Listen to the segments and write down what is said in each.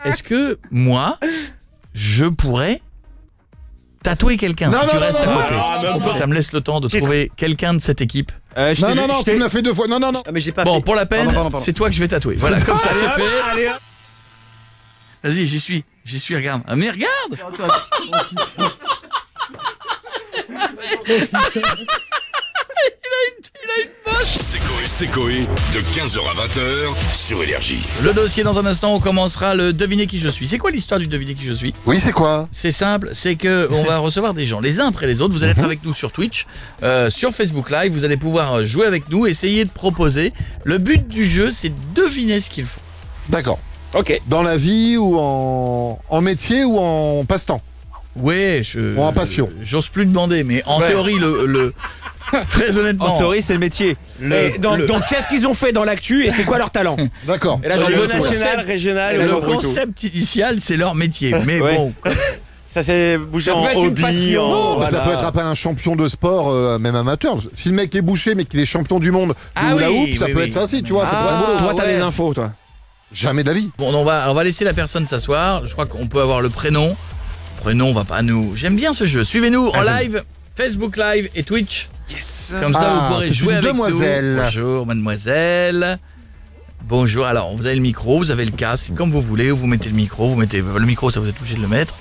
est-ce que moi, je pourrais tatouer quelqu'un si tu restes à côté? Ça me laisse le temps de trouver quelqu'un de cette équipe. Non, tu me l'as fait 2 fois. Non. Ah, mais j'ai pas Bon, fait. pour la peine, Pardon. c'est toi que je vais tatouer. Voilà, comme ça c'est fait. Allez, hop. Vas-y, j'y suis, regarde. Ah, mais regarde! Il a une bosse! C'est Coé, de 15h à 20h sur Énergie. Le dossier dans un instant, on commencera le deviner qui je suis. C'est quoi l'histoire du deviner qui je suis? Oui, c'est quoi? C'est simple, c'est que on va recevoir des gens les uns après les autres. Vous allez être avec nous sur Twitch, sur Facebook Live. Vous allez pouvoir jouer avec nous, essayer de proposer. Le but du jeu, c'est de deviner ce qu'il faut. D'accord. Ok. Dans la vie ou en métier ou en passe-temps? Ouais, Ou en passion? J'ose plus demander, mais en théorie, très honnêtement. En théorie, c'est le métier. Donc, qu'est-ce qu'ils ont fait dans l'actu et c'est quoi leur talent? D'accord. Et là, Au niveau le concept- national, régional, Le concept initial, c'est leur métier. Mais Ouais. bon, ça s'est bougé Ça en peut être une hobby, passion. Non, bah, ça voilà. peut être après un champion de sport, même amateur. Si le mec est bouché mais qu'il est champion du monde Ah ou la oui, houppe, ça oui, peut oui. être ça aussi, tu vois, c'est Ah. très beau. Toi, t'as ouais. des infos, toi. Jamais de la vie. bon, on va laisser la personne s'asseoir. Je crois qu'on peut avoir le prénom. Prénom, on va pas nous. J'aime bien ce jeu. Suivez-nous en live, Facebook Live et Twitch. Yes. Comme ça, vous pourrez c'est jouer une avec demoiselle. nous. Bonjour, mademoiselle. Bonjour. Alors, vous avez le micro, vous avez le casque, comme vous voulez. Vous mettez le micro, le micro, ça vous êtes obligé de le mettre.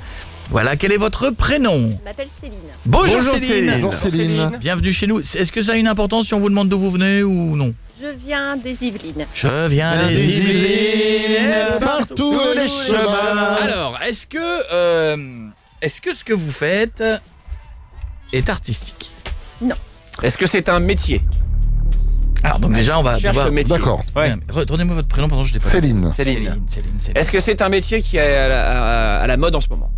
Voilà. Quel est votre prénom? Je m'appelle Céline. Bonjour, Bonjour, Céline. Bonjour Céline. Bienvenue chez nous. Est-ce que ça a une importance si on vous demande d'où vous venez ou non? Je viens des Yvelines. Je viens des Yvelines, partout les chemins. Alors, est-ce que ce que vous faites est artistique? Est-ce que c'est un métier? Alors, donc déjà, on va Cherche devoir... le métier. D'accord. Ouais. Redonnez-moi votre prénom, pardon, je l'ai pas. Céline. Céline. Est-ce que c'est un métier qui est à la mode en ce moment?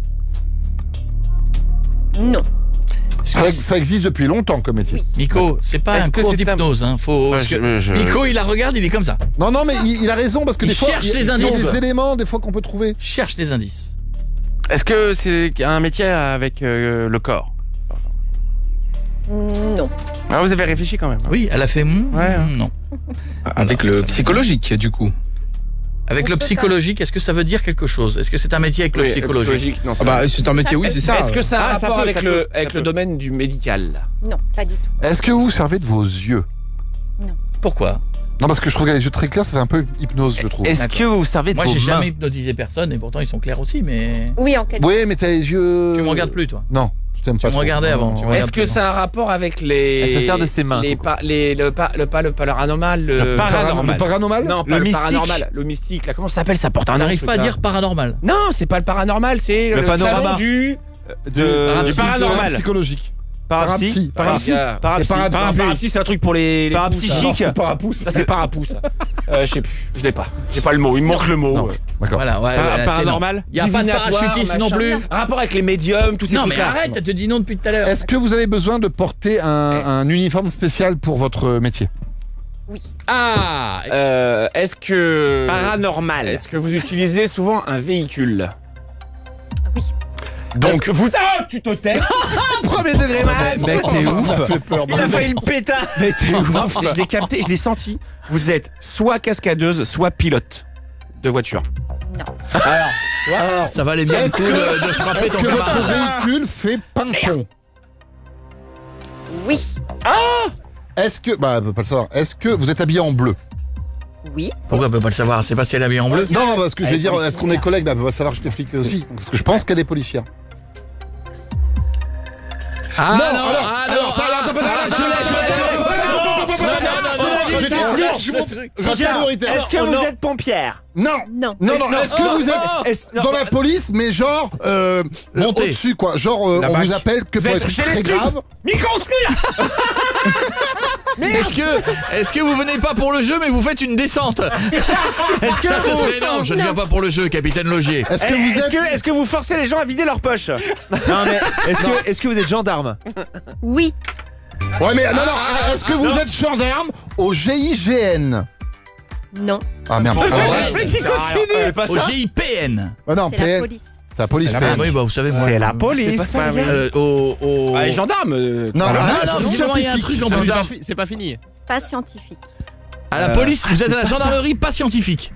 Non. Ça existe depuis longtemps comme métier. Miko, c'est pas Est-ce un que cours c'est d'hypnose, hein. Faut... Ouais, parce que je- Miko, il la regarde, il est comme ça. Non, mais il a raison parce que Il des fois, cherche les il y a indices. des éléments des fois qu'on peut trouver. Cherche des indices. Est-ce que c'est un métier avec le corps? Non. Ah, vous avez réfléchi quand même. Oui, elle a fait Ouais. non. Avec le psychologique, du coup. Avec le psychologique, est-ce que ça veut dire quelque chose? Est-ce que c'est un métier avec le Oui, psychologique? non, Ah bah, c'est un métier, oui, c'est ça. Est-ce que ça a un ça rapport peut, avec ça le peut, ça peut. domaine du médical? Non, pas du tout. Est-ce que vous servez de vos yeux? Pourquoi? Non, parce que je trouve qu'elle a les yeux très clairs, ça fait un peu hypnose, je trouve. Est-ce que vous vous servez de Moi, vos j'ai mains? jamais hypnotisé personne et pourtant ils sont clairs aussi, mais... Oui, en quelque Oui, mais t'as les yeux. Tu me regardes plus, toi. Non, je t'aime pas. me trop. regardais avant, Non, tu me ouais. regardes. Est-ce que ça a un rapport avec les... Elle se sert de ses mains, Le paranormal, Le paranormal. Le paranormal? Non, pas Le le mystique. paranormal, le mystique. Là, comment ça s'appelle? Ça porte un nom. T'arrives ce pas à truc-là. dire paranormal. Non, c'est pas le paranormal, c'est Le le panorama. salon du... Du paranormal. Psychologique. Parapsy. Parapsy. Parapsy. Parapsy, c'est un truc pour les Parapsychique. parapouces. Ça, c'est parapouce. Je sais plus, je l'ai pas. J'ai pas le mot, il me manque le mot. Non. D'accord. Voilà, ouais. Paranormal. Il y a pas de Divinatoire, parachutisme non machin. plus. Rapport avec les médiums, tous ces Non, mais trucs-là. arrête, elle te dit non depuis tout à l'heure. Est-ce que vous avez besoin de porter un uniforme spécial pour votre métier? Ah, Est-ce que... Paranormal. Est-ce que vous utilisez souvent un véhicule? Oui. Donc vous... Ah, tu te tais. Premier degré, mec, t'es ouf. fait peur. Il a failli le pétard. Mais t'es Non, ouf. je l'ai capté, je l'ai senti. Vous êtes soit cascadeuse, soit pilote de voiture. Non. Alors, ça valait bien le Est-ce coup que- de frapper est-ce ton que votre camarade. véhicule fait ping-pong? Oui. Est-ce que... Bah, elle peut pas le savoir. Est-ce que vous êtes habillé en bleu? Oui. Pourquoi elle peut pas le savoir? C'est pas si elle est habillée en bleu? Non, parce que je vais dire, est-ce qu'on est collègues? Bah, elle peut pas savoir que je t'ai fliqué aussi. Parce que je pense qu'elle est policière. Ah Non, non, alors, ça, ah, attends, ah, je suis prioritaire. Est-ce que vous êtes pompière? Non. Non. Non, est-ce que vous oh, êtes dans la police, mais genre Montez. au-dessus, quoi? Genre, La on bac. vous appelle que Vous pour êtes être chez très les stups. grave. Est-ce que vous venez pas pour le jeu mais vous faites une descente? Est-ce que Ça vous... serait énorme, je ne viens pas pour le jeu, capitaine Logier. Est-ce que vous êtes... Est-ce que vous forcez les gens à vider leurs poches? Non mais est-ce que vous êtes gendarme? Oui. Ouais, mais non, est-ce que vous êtes gendarme au GIGN? Non. Ah merde. Mais qui continue? Pas Au ça. GIPN. Ah non, C'est la PN. police. C'est la police Ah PN. oui, bah vous savez moi. C'est la police. C'est pas ça, bah oui. Au... Ah, les gendarmes. Non, Ah, c'est non, justement, il y a un scientifique. truc en plus. C'est pas fini. Pas scientifique. À la police, vous êtes à la gendarmerie, pas scientifique.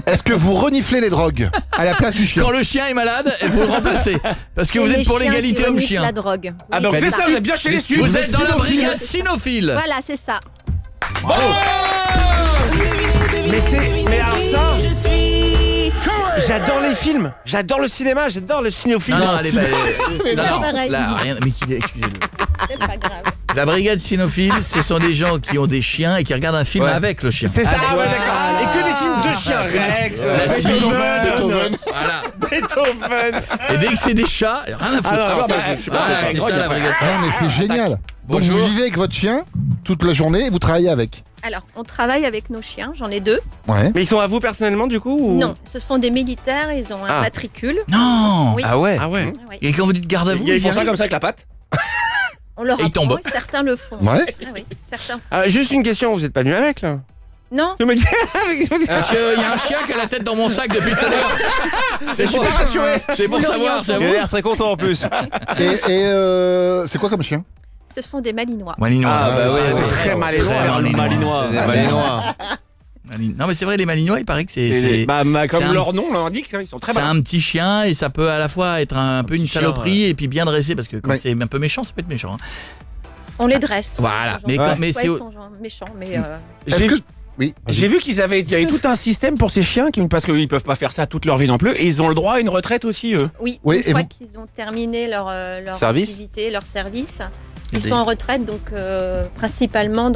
Est-ce que vous reniflez les drogues à la place du chien? Quand le chien est malade, vous le remplacez. Parce que vous Et êtes pour les chiens qui l'égalité reniflent homme-chien. la drogue. Ah Oui, donc c'est ça. ça, vous êtes bien chez les studios. Vous êtes dans la brigade cynophile. Voilà, c'est ça. Mais alors ça, j'adore les films, j'adore le cinéma, j'adore le cinéphile. Non, allez, non, non, pareil. là, rien, mais excusez-le. C'est pas grave. La brigade cynophile, ce sont des gens qui ont des chiens et qui regardent un film avec le chien. C'est ça, ouais, d'accord. Et que des films de chiens, Rex, Beethoven. Voilà. Beethoven. Et dès que c'est des chats, rien à foutre. Alors, je suis pas Voilà, c'est ça la brigade. Ah, mais c'est génial. Donc Bonjour. vous vivez avec votre chien toute la journée et vous travaillez avec. Alors, on travaille avec nos chiens, j'en ai 2. Ouais. Mais ils sont à vous personnellement du coup ou... Non, ce sont des militaires, ils ont un Ah. matricule. Non. Oui. Ah ouais. Ah ouais. Oui. Et quand vous dites garde à vous, Ils font vient- ça comme ça avec la patte. On leur Et ils apprend, tombent. et certains le font. Ouais. Ah oui, certains font. Juste une question, vous êtes pas venu avec là? Non, Je me dis. Parce qu'il y a un chien qui a la tête dans mon sac depuis tout à l'heure. C'est pour, c'est pour Vous savoir, l'auriez c'est à Il a vous. l'air très content en plus. Et c'est quoi comme chien? ce sont des malinois. Malinois. c'est très malinois. Malinois. Malinois. Non mais c'est vrai, les malinois, il paraît que c'est Comme c'est un- leur nom l'indique, ils sont très c'est malins. un petit chien et ça peut à la fois être un peu une petit chien, saloperie et puis bien dressé parce que quand Ouais. c'est un peu méchant, ça peut être méchant. Hein. On les dresse. Voilà. Mais Mais ils c'est sont genre méchants, mais Est-ce J'ai- que... Oui. vas-y. J'ai vu qu'il y avait tout un système pour ces chiens parce qu'ils peuvent pas faire ça toute leur vie non plus et ils ont le droit à une retraite aussi eux. oui, Oui, une et fois vous- qu'ils ont terminé leur Service. activité, leur service, Et ils des- sont en retraite, donc principalement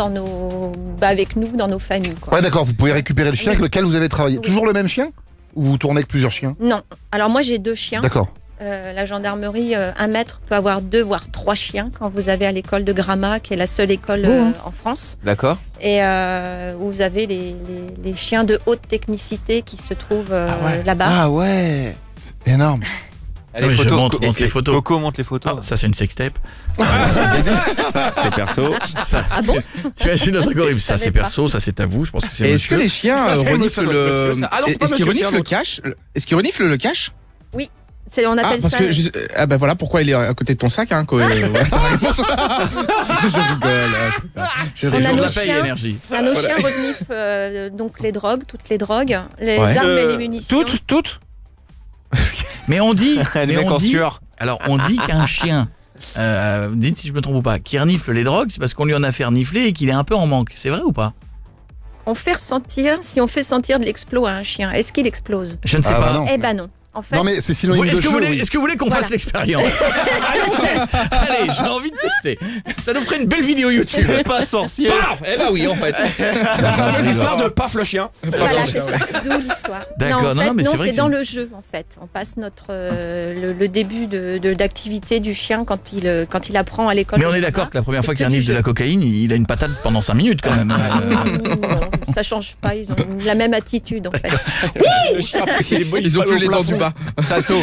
avec nous, dans nos familles. Quoi. Ouais, d'accord, vous pouvez récupérer le chien Oui. avec lequel vous avez travaillé. Oui. Toujours le même chien? Ou vous tournez avec plusieurs chiens? Non, alors moi j'ai 2 chiens. D'accord. La gendarmerie, un maître peut avoir 2 voire 3 chiens quand vous avez à l'école de Gramma, qui est la seule école en France, D'accord. et où vous avez les chiens de haute technicité qui se trouvent là-bas. Ah ouais. C'est énorme. Oui, je montre les photos. Coco montre les photos. Ah, ça c'est une sextape. Ça, c'est perso. Ça, Ah bon tu imagines un truc horrible. Ça Je c'est savais pas. perso, ça c'est à vous. Je pense que c'est Et est-ce que monsieur. les chiens Ça serait reniflent monsieur, le. ça. Ah non, c'est pas Est-ce qu'ils monsieur, c'est reniflent un le autre. cash? Est-ce qu'ils reniflent le cash? On Ah, appelle parce ça. que ah ben voilà pourquoi il est à côté de ton sac hein. Ouais, je rigole. Je C'est le On a jour de nos la paye chiens. énergie. Nos chiens reniflent donc les drogues, toutes les drogues, les Ouais. armes et les munitions. Toutes. Mais on dit, Les mais mecs on en dit, sueur. alors on dit qu'un chien, dites si je me trompe ou pas, qui renifle les drogues, c'est parce qu'on lui en a fait renifler et qu'il est un peu en manque. C'est vrai ou pas? Si on fait sentir de l'explos à un chien, est-ce qu'il explose? Je ne sais Ah, pas. bah non. Eh ben non. En fait, Non mais c'est synonyme Est-ce de que, jeu, oui. est-ce que vous voulez qu'on Voilà. fasse l'expérience? Allez, on teste. Allez, j'ai envie de tester. Ça nous ferait une belle vidéo YouTube. Pas sorcier. Paf. Eh ben oui, en fait. La fameuse histoire de paf le chien. voilà, c'est ça. D'où l'histoire. D'accord. Non, en Non, fait, non, mais c'est vrai c'est que dans c'est- le jeu, en fait. On passe le début d'activité du chien quand il apprend à l'école. Mais on de est Gramma. d'accord que la première C'est fois qu'il que du renifle de jeu. la cocaïne, il a une patate pendant 5 minutes quand même. Non, ça change pas. Ils ont la même attitude, en fait. Le chien, après, Ils ont balles plus au les dents plafond. du bas. Salto.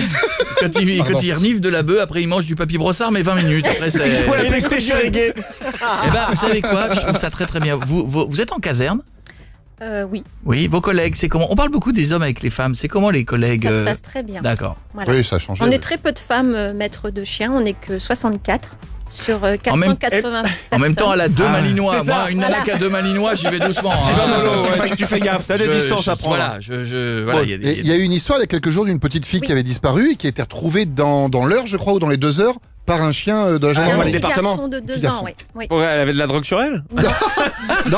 Quand il renifle de la bœuf, après il mange du papier brossard, mais 20 minutes. Après, c'est. Il est PlayStation reggae. Eh ben, vous savez quoi? Je trouve ça très très bien. Vous êtes en caserne? Oui, Oui. Vos collègues, c'est comment? On parle beaucoup des hommes avec les femmes. C'est comment les collègues? ça se passe très bien. D'accord. Voilà. Oui, ça a changé. On est très peu de femmes maîtres de chiens. On n'est que 64 sur 480 En même temps, elle a 2 Ah, malinois. c'est ça. Moi, une nana qui a 2 malinois, j'y vais doucement. hein. Tu fais gaffe. T'as des distances à prendre. Voilà, voilà, il y a des- Et il y a eu une histoire il y a quelques jours d'une petite fille qui avait disparu et qui a été retrouvée dans l'heure, je crois, ou dans les 2 heures, par un chien de la C'est un gendarmerie. petit département. garçon de 2 Petit garçon. ans, oui. Oui. Ouais, elle avait de la drogue sur elle. Non,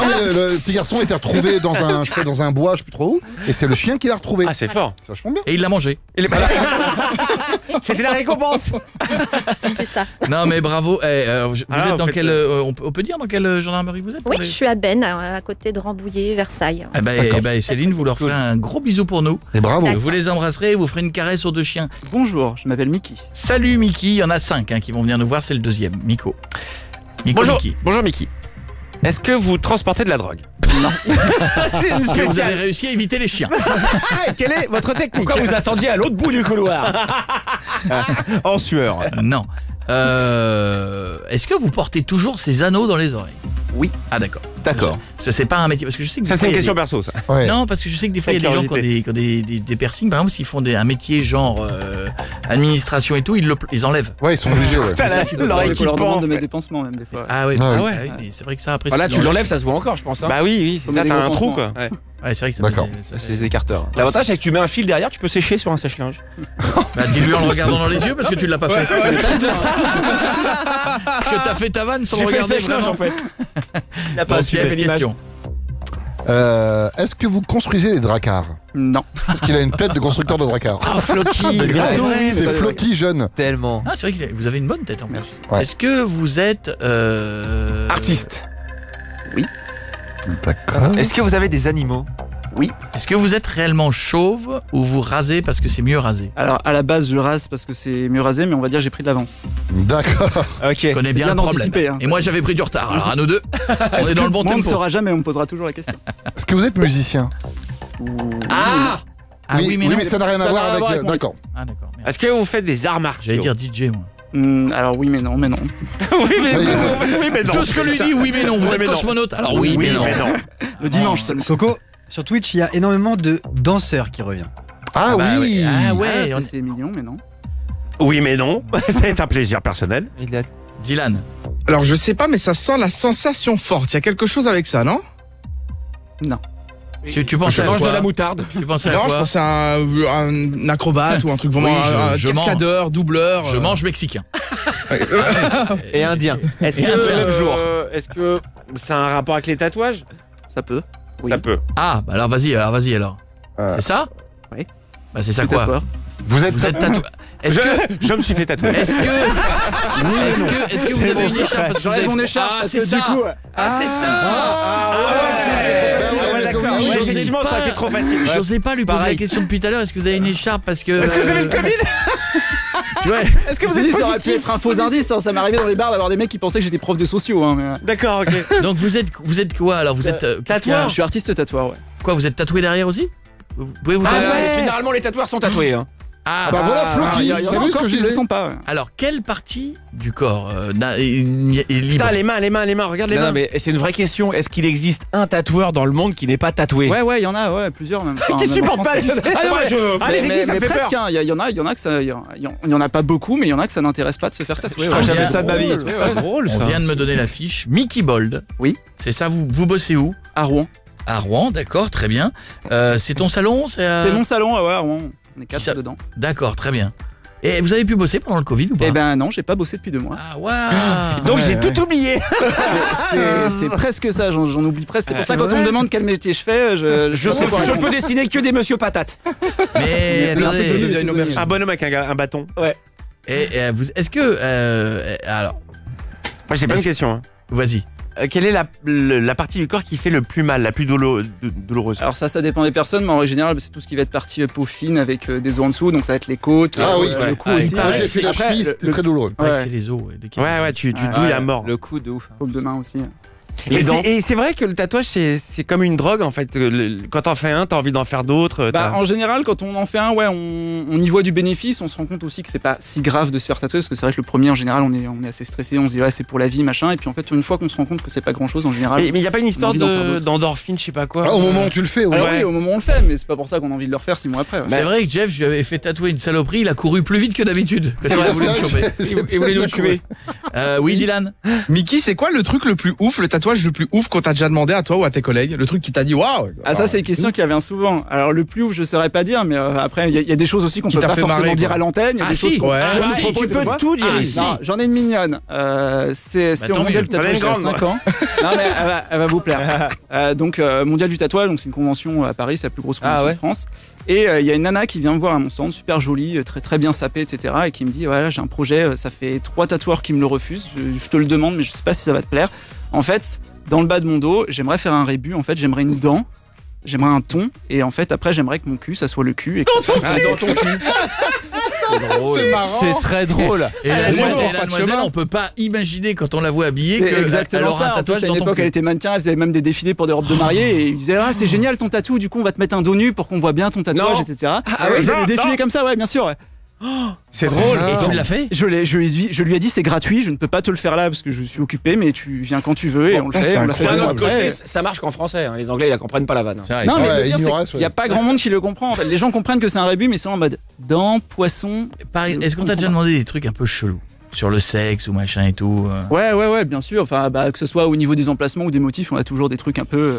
mais le petit garçon a été retrouvé dans un, je crois, dans un bois, je sais plus trop où, et c'est le chien qui l'a retrouvé. Ah, c'est fort. C'est vachement bien. Et il l'a mangé. C'était la récompense. C'est ça. Non, mais bravo. Vous Ah, êtes dans en fait, quelle. on peut dire dans quelle gendarmerie vous êtes? Oui, pour je les- suis à Ben, à côté de Rambouillet, Versailles. Et Céline, vous leur ferez un gros bisou pour nous. Et bravo. D'accord. Vous les embrasserez et vous ferez une caresse aux 2 chiens. Bonjour, je m'appelle Mickey. Salut Mickey, il y en a 5 qui vont venir nous voir, c'est le 2e. Miko. Bonjour. Mickey. Bonjour Mickey. Est-ce que vous transportez de la drogue? Non. C'est une Est-ce que vous avez spéciale. réussi à éviter les chiens? Ah, quelle est votre technique? Pourquoi vous attendiez à l'autre bout du couloir? En sueur. Non. Est-ce que vous portez toujours ces anneaux dans les oreilles? Oui. Ah d'accord. D'accord. Parce que c'est pas un métier. Parce que je sais que Ça, des c'est fois, une il y a question des- perso, ça. Ouais. Non, parce que je sais que des fois, il y a des gens qui ont des piercings. Par exemple, s'ils font un métier genre administration et tout, ils enlèvent. Ouais, ils sont obligés. Ouais. L'oreille qui leur pend. demande de en mes fait. dépensements même des fois. Ah ouais, Ah mais c'est vrai que ça après. Voilà, c'est- tu l'enlèves, ça se voit encore, je pense. Hein. Bah oui, c'est Comme ça, des t'as un gros trou, pansements. quoi. Ouais, c'est vrai que ça. D'accord. C'est les écarteurs. L'avantage, c'est que tu mets un fil derrière, tu peux sécher sur un sèche-linge. Bah, dis-lui en le regardant dans les yeux parce que tu l'as pas fait. Parce que t'as fait ta vanne sans J'ai le fait le regarder sèche-linge, vraiment. en fait. Il a pas su Pierre, question. Est-ce que vous construisez des dracars? Non. Parce qu'il a une tête de constructeur de dracars. Oh, Floki. Mais grave, c'est vrai, c'est Floki jeune. Tellement. Ah, c'est vrai que vous avez une bonne tête en plus. Merci. Ouais. Est-ce que vous êtes Artiste. D'accord. Est-ce que vous avez des animaux? Est-ce que vous êtes réellement chauve ou vous rasez parce que c'est mieux rasé? Alors à la base je rase parce que c'est mieux rasé, mais on va dire j'ai pris de l'avance. D'accord. Je connais bien bien le problème. anticipé, hein. Et moi j'avais pris du retard. Alors à nous deux, on est dans le bon Moi on ne tempo. saura jamais, on me posera toujours la question. Est-ce que vous êtes musicien? Ah oui, mais non. ça n'a rien à Ça voir n'a rien à voir avec. avec mon D'accord. Ah d'accord. merde. Est-ce que vous faites des arts martiaux? J'allais dire DJ moi. Alors oui mais non. oui, mais non. Tout ce que lui dit, oui mais non. Vous Oui, êtes mais non. cosmonaute. Alors oui, mais non. Le dimanche seulement. Coco, sur Twitch, il y a énormément de danseurs qui reviennent. Ah bah oui. Ah Ah, ouais. ça, c'est mignon mais non. Oui, mais non. C'est un plaisir personnel. Dylan. Alors je sais pas, mais ça sent la sensation forte. Il y a quelque chose avec ça, non? Tu pensais Je à mange quoi de la moutarde. Tu pensais à Non, je quoi? pensais à un acrobate ou un truc vraiment Oui, un je cascadeur, doubleur. Je mange mexicain. Et indien. Est-ce Et un que, même jour. est-ce que c'est un rapport avec les tatouages? Ça peut. Oui. Ça peut. Ah, bah alors vas-y alors. C'est ça? Oui. Bah c'est ça Tout à quoi? fait. Vous êtes. Vous êtes tatoué. Est-ce que Je me suis fait tatouer. est-ce que vous avez une écharpe parce que vous J'enlève avez mon écharpe Ah, parce c'est que ça. du coup. Ah, c'est ça. Ouais, d'accord. oui, Ouais, j'osais effectivement, ça a été trop facile. J'osais pas lui poser Pareil. la question depuis tout à l'heure. Est-ce que vous avez une écharpe parce que Est-ce que vous avez le Covid? Ouais. Est-ce que vous êtes ça aurait pu être un faux indice, hein, ça m'est arrivé dans les bars d'avoir des mecs qui pensaient que j'étais prof de sociaux. Hein, mais... D'accord, ok. Donc vous êtes quoi alors? Vous êtes qu'est-ce qu'il y a Je suis artiste tatoueur, ouais. Quoi? Vous êtes tatoué derrière aussi? Vous pouvez vous Ah tatouer ouais. Généralement, les tatoueurs sont tatoués. Hein. Ah, Bah voilà, Floki. y en a T'as vu ce encore que je qui le disais? sont pas. Ouais. alors quelle partie du corps est libre? Putain, les mains, regarde les Non, mains. mais c'est une vraie question. Est-ce qu'il existe un tatoueur dans le monde qui n'est pas tatoué? Ouais, il y en a, ouais, plusieurs même. Enfin, Qui même en supporte France, pas, c'est- tu sais. Ah non, moi, je- Allez, mais, ça me fait presque, peur. hein. Il y en a que ça, il y en a pas beaucoup, mais il y en a que ça n'intéresse pas de se faire tatouer. Ah, ouais. jamais ça de ma vie. Drôle, On vient de me donner la fiche. Mickey Bold. Oui. C'est ça, vous bossez où? À Rouen. À Rouen, d'accord, très bien. C'est ton salon? C'est mon salon, ouais, à Rouen. On est Ça- 4 dedans. D'accord, très bien. Et vous avez pu bosser pendant le Covid ou pas? Eh ben non, j'ai pas bossé depuis 2 mois. Ah, waouh. Donc j'ai tout oublié. C'est presque ça, j'en oublie presque. C'est pour ça quand on me demande quel métier je fais, je sais quoi Je répondre. peux dessiner que des monsieur patates. Mais Mais attendez, c'est devenu- c'est devenu- Un bonhomme avec un bâton. est-ce que alors, Moi j'ai pas une question. Hein. vas-y. Quelle est la partie du corps qui fait le plus mal, la plus douloureuse? Alors ça dépend des personnes, mais en général c'est tout ce qui va être partie peau fine avec des os en dessous, donc ça va être les côtes, Ah oui, le cou ouais. aussi. Moi, j'ai Ouais, fait la après, cheville, c'était très douloureux. Ouais, Ouais. c'est les os. Ouais, tu Ouais. douilles à mort. Le coup de ouf. paume de main aussi. Et c'est vrai que le tatouage, c'est comme une drogue en fait. Quand t'en fais un, t'as envie d'en faire d'autres. Bah, en général, quand on en fait un, ouais, on y voit du bénéfice, on se rend compte aussi que c'est pas si grave de se faire tatouer, parce que c'est vrai que le premier, en général, on est assez stressé, on se dit ouais, c'est pour la vie, machin, et puis en fait, une fois qu'on se rend compte que c'est pas grand chose, en général. Mais il y a pas une histoire envie d'en faire d'autres. d'endorphine, je sais pas quoi. Ah, au moment où tu le fais, oui. Alors Ouais. oui, au moment où on le fait, mais c'est pas pour ça qu'on a envie de le refaire 6 mois après. Ouais. C'est vrai que Jeff, je lui avais fait tatouer une saloperie, il a couru plus vite que d'habitude. C'est Quand il a vrai, voulu me c'est choper. vrai que- Et vous voulez nous tuer? Oui, Dylan. Mickey, c'est quoi le truc le plus ouf, le tatouage le plus ouf qu'on t'a déjà demandé à toi ou à tes collègues? Le truc qui t'a dit waouh? Ah ça c'est une question qui revient souvent. Alors le plus ouf je saurais pas dire, mais après il y a des choses aussi qu'on Qui peut t'a pas fait forcément marrer, dire quoi. à l'antenne. Il y a Ah des choses si, qu'on ouais. je vous Si, propose tu peux des fois. tout dire Ah, ici. si. Non, j'en ai une mignonne. C'était tant au mondial mieux. du tatouage il y a J'en ai une grande, 5 ans. Non mais elle va vous plaire. Donc mondial du tatouage, donc c'est une convention à Paris, c'est la plus grosse convention ouais. de France. Et il y a une nana qui vient me voir à mon stand, super jolie, très très bien sapée, etc. Et qui me dit voilà j'ai un projet, ça fait 3 tatoueurs qui me le refusent. Je te le demande, mais je sais pas si ça va te plaire. En fait, dans le bas de mon dos, j'aimerais faire un rébut. En fait, j'aimerais une dent. J'aimerais un ton, et en fait, après, j'aimerais que mon cul, ça soit le cul. Et que ça fasse- Dans ton cul. C'est marrant. C'est très drôle. Et la Elle demoiselle, prend et la pas de demoiselle, chemin. on peut pas imaginer quand on la voit habillée C'est qu'elle exactement aura un ça. En plus, tatouage à dans une ton époque, elle cul. était mannequin, elle faisait même des défilés pour des robes de mariée, et il disait ah c'est génial ton tatou, du coup on va te mettre un dos nu pour qu'on voit bien ton tatouage, Non. etc. Ah ouais, ils faisaient non, des défilés non. comme ça, ouais, bien sûr. Ouais. C'est drôle. Et tu l'as fait? Je lui ai dit c'est gratuit, je ne peux pas te le faire là parce que je suis occupé, mais tu viens quand tu veux et on le fait. On l'a fait D'un deux autre après. côté, ça marche qu'en français. hein. Les Anglais, ils la comprennent pas la vanne. C'est vrai. Non, mais Ouais, le pire, c'est ignorace, qu'il n'y a ouais. pas grand monde qui le comprend. En fait. Les gens comprennent que c'est un rébut, mais c'est en mode dents, poisson. Est-ce qu'on t'a déjà demandé des trucs un peu chelous sur le sexe ou machin et tout Ouais, bien sûr. Enfin, que ce soit au niveau des emplacements ou des motifs, on a toujours des trucs un peu.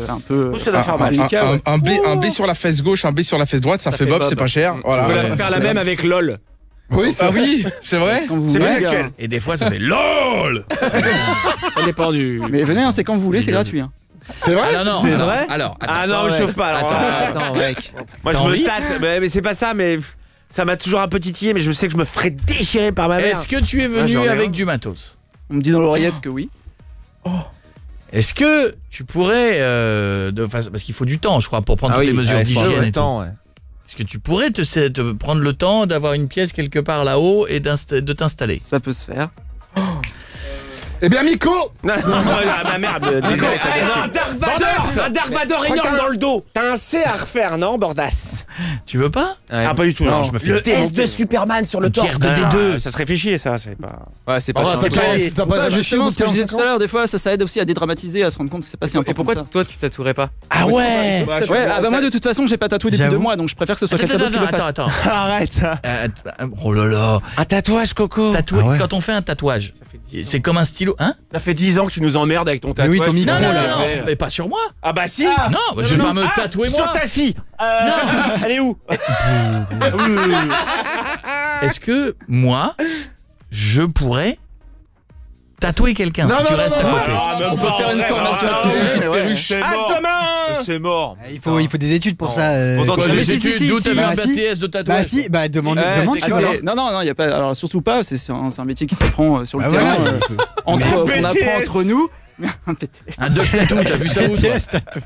Ça doit faire mal. délicats, ouais. Un B sur la fesse gauche, un B sur la fesse droite, ça fait bob, c'est pas cher. Tu Voilà. peux ouais. faire la même avec LOL. Oui, c'est Ah oui, c'est vrai. Quand vous C'est voulez, plus gars. actuel. Et des fois, ça fait LOL. Ça dépend du. Mais venez, hein, c'est quand vous voulez, c'est gratuit. Hein. C'est vrai. Ah non, C'est alors, vrai alors, attends. Ah non, me chauffe pas alors. Attends. Mec. Moi, je T'as me envie tâte. Mais c'est pas ça, mais ça m'a toujours un peu titillé, mais je sais que je me ferais déchirer par ma mère. Est-ce que tu es Moi, j'en venu ai avec un. du matos? On me dit dans l'oreillette que oui. Est-ce que tu pourrais, parce qu'il faut du temps, je crois, pour prendre toutes les mesures d'hygiène et tout. Est-ce que tu pourrais te prendre le temps d'avoir une pièce quelque part là-haut et de t'installer? Ça peut se faire. Eh bien, Miko, Non, ma mère me désolé. Un Dark Vador énorme dans le dos. T'as un C à refaire, non, Bordas? Tu veux pas? Ah, pas du tout, non, je me fais Le S de Superman sur le torse. Ça se réfléchit, ça, c'est pas. Ouais, c'est Oh, c'est pas- t'as pas réfléchi au Justement, bout ce de que je disais 45 tout à ans l'heure, des fois, ça aide aussi à dédramatiser, à se rendre compte que c'est pas si important. que ça. toi tu tatouerais pas? Ah ouais. Ouais, moi de toute façon, j'ai pas tatoué depuis J'avoue. 2 mois, donc je préfère que ce soit quelqu'un d'autre qui le fasse. Attends. Arrête. Oh là là. Un tatouage, Coco. Tatoué. Ah ouais. Quand on fait un tatouage, c'est comme un stylo, hein? Ça fait 10 ans que tu nous emmerdes avec ton tatouage. oui, ton micro, Non, non, là, non, mais pas sur moi. Ah bah si. Non, je vais pas me tatouer moi. Sur ta fille. Elle est où? Est-ce que moi, je pourrais tatouer quelqu'un Non, si tu non, restes non, à non, côté? On peut faire une formation C'est À demain. C'est mort. Il faut des études pour ça. Pourtant, Quoi, tu les si, études, d'où t'as vu Bah, un si. BTS de Bah tatouage? si, demande, Ah, tu vois. non, y a pas. Alors surtout pas. C'est un métier qui s'apprend sur le Bah terrain. voilà. Qu'on apprend BTS. entre nous. Un BTS. Un doc tattoo, t'as vu ça où toi?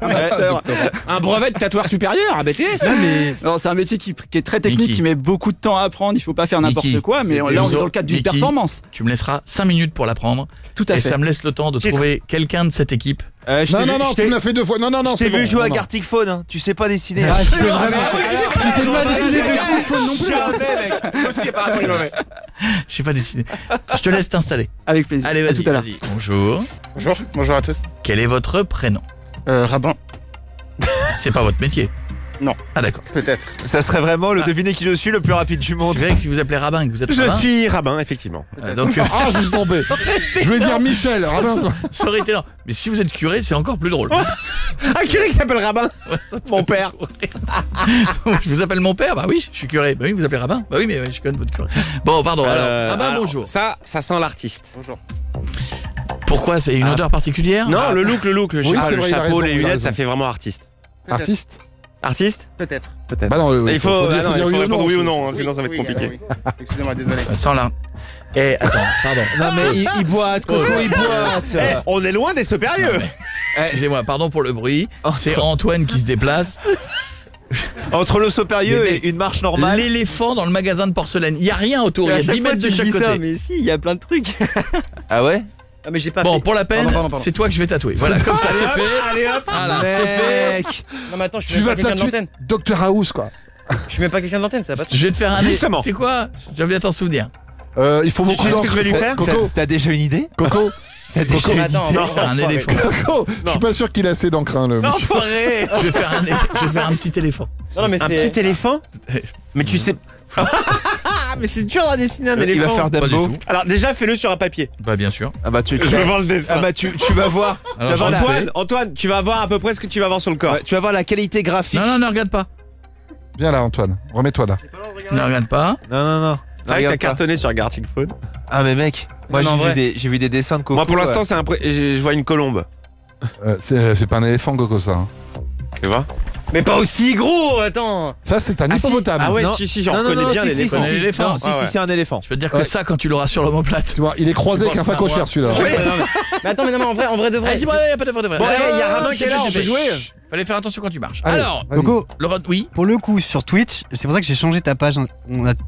Un master. Un brevet de tatoueur supérieur, un BTS. Non mais Non, c'est un métier qui est très technique, Mickey. qui met beaucoup de temps à apprendre. Il faut pas faire n'importe Mickey. quoi, mais là, on est dans le cadre d'une Mickey. performance. Tu me laisseras 5 minutes pour l'apprendre Tout à et fait. ça me laisse le temps de trouver quelqu'un de cette équipe. Non, tu me l'as fait 2 fois. Non, Je t'ai c'est vu bon. jouer à Non, non. Gartic Phone, hein. Tu sais pas dessiner. tu sais vraiment, tu sais pas décider de coup non plus. Jamais, mec. Moi aussi, apparemment, il est mauvais. Je sais pas dessiner. Je te laisse t'installer. Avec plaisir. Allez, À vas-y, tout à l'heure. vas-y. Bonjour. Bonjour à tous. Quel est votre prénom? Rabbin, C'est pas votre métier? Non. Ah d'accord. peut-être. Ça serait vraiment le deviner qui je suis le plus rapide du monde. C'est vrai que si vous appelez Rabbin, que vous êtes Je rabbin, suis rabbin, effectivement. donc Ah, je me suis trompé. Je voulais dire Michel. Rabbin, ça- ça aurait été non. Mais si vous êtes curé, c'est encore plus drôle. Un curé qui s'appelle rabbin. Mon père. Je vous appelle mon père? Bah oui, je suis curé. Bah oui, vous appelez Rabbin? Bah oui, mais je connais votre curé. Bon, pardon. Alors, Rabbin, bonjour. Ça sent l'artiste. Pourquoi? C'est une odeur particulière? Non, le look, Oui, c'est vrai, il a chapeau, raison, les il a lunettes, raison. ça fait vraiment artiste. Artiste. Artiste? Peut-être. Peut-être. Bah non, Il faut dire répondre oui ou c'est- non, sinon ça va être compliqué. Excusez-moi, désolé. Ça sent là. Eh, attends, pardon. Non mais il boite, Coco, il boite. On est loin des supérieurs. Excusez-moi, pardon pour le bruit. C'est Antoine qui se déplace. Entre le supérieur Mais- et une marche normale. L'éléphant dans le magasin de porcelaine. Il n'y a rien autour, il y a 10 mètres de chaque côté. mais si, il y a plein de trucs. Ah ouais? Ah, mais j'ai pas Bon, fait. pour la peine, Pardon. c'est toi que je vais tatouer. Voilà, comme ça c'est fait. Allez hop. Voilà, c'est fait. Mec. Non, mais attends, je suis Tu même vas pas quelqu'un de tatouer l'antenne. Dr House, quoi. Je suis même pas quelqu'un de l'antenne, ça va pas. Je vais te faire un... Justement. C'est quoi? Je viens t'en souvenir. Il faut beaucoup sais ce que d'encre. je vais lui faire? Coco, T'as déjà une idée? Coco, T'as déjà une Attends, idée? non, Faire un éléphant. Coco. Je suis pas sûr qu'il a assez d'encre, hein, le monsieur. Enfoiré. Je vais faire un petit éléphant. Non, mais Un c'est. petit éléphant? Mais tu sais. Mais c'est dur à dessiner un éléphant. Il va faire Pas du Dumbo. tout. Alors déjà fais-le sur un papier. Bah bien sûr. Ah bah tu Je veux voir le dessin. Ah bah tu vas voir. Alors, tu vas voir je le fais. Antoine, tu vas voir à peu près ce que tu vas voir sur le corps. Ouais, tu vas voir la qualité graphique. Non, ne regarde pas. Viens là, Antoine. Remets-toi là. Ne regarde pas. Non. C'est vrai que t'as cartonné sur Gartic Phone. Ah mais mec, moi Non, en vrai. j'ai vu des dessins de Coco. Moi pour l'instant je vois une colombe. C'est pas un éléphant, Coco, ça. hein. Tu vois? Mais pas aussi gros, attends. Ça, c'est un hippopotame. Ah ouais, Non. si, j'en Non, reconnais non, bien si, les si, éléphants. si, l'éléphant. Non, si, Ah ouais. c'est un éléphant. Je peux te dire que Ouais. ça, quand tu l'auras sur l'omoplate. Tu vois, il est croisé Je avec un pense que c'est un facochère, celui-là. Mais attends, mais non, mais en vrai de vrai. Allez, c'est bon, il n'y a pas de vrai. Bon, il y a Rabbin qui est là, on peut jouer. Fallait faire attention quand tu marches. Allez, Alors, vas-y. Coco, oui. pour le coup, sur Twitch, c'est pour ça que j'ai changé ta page.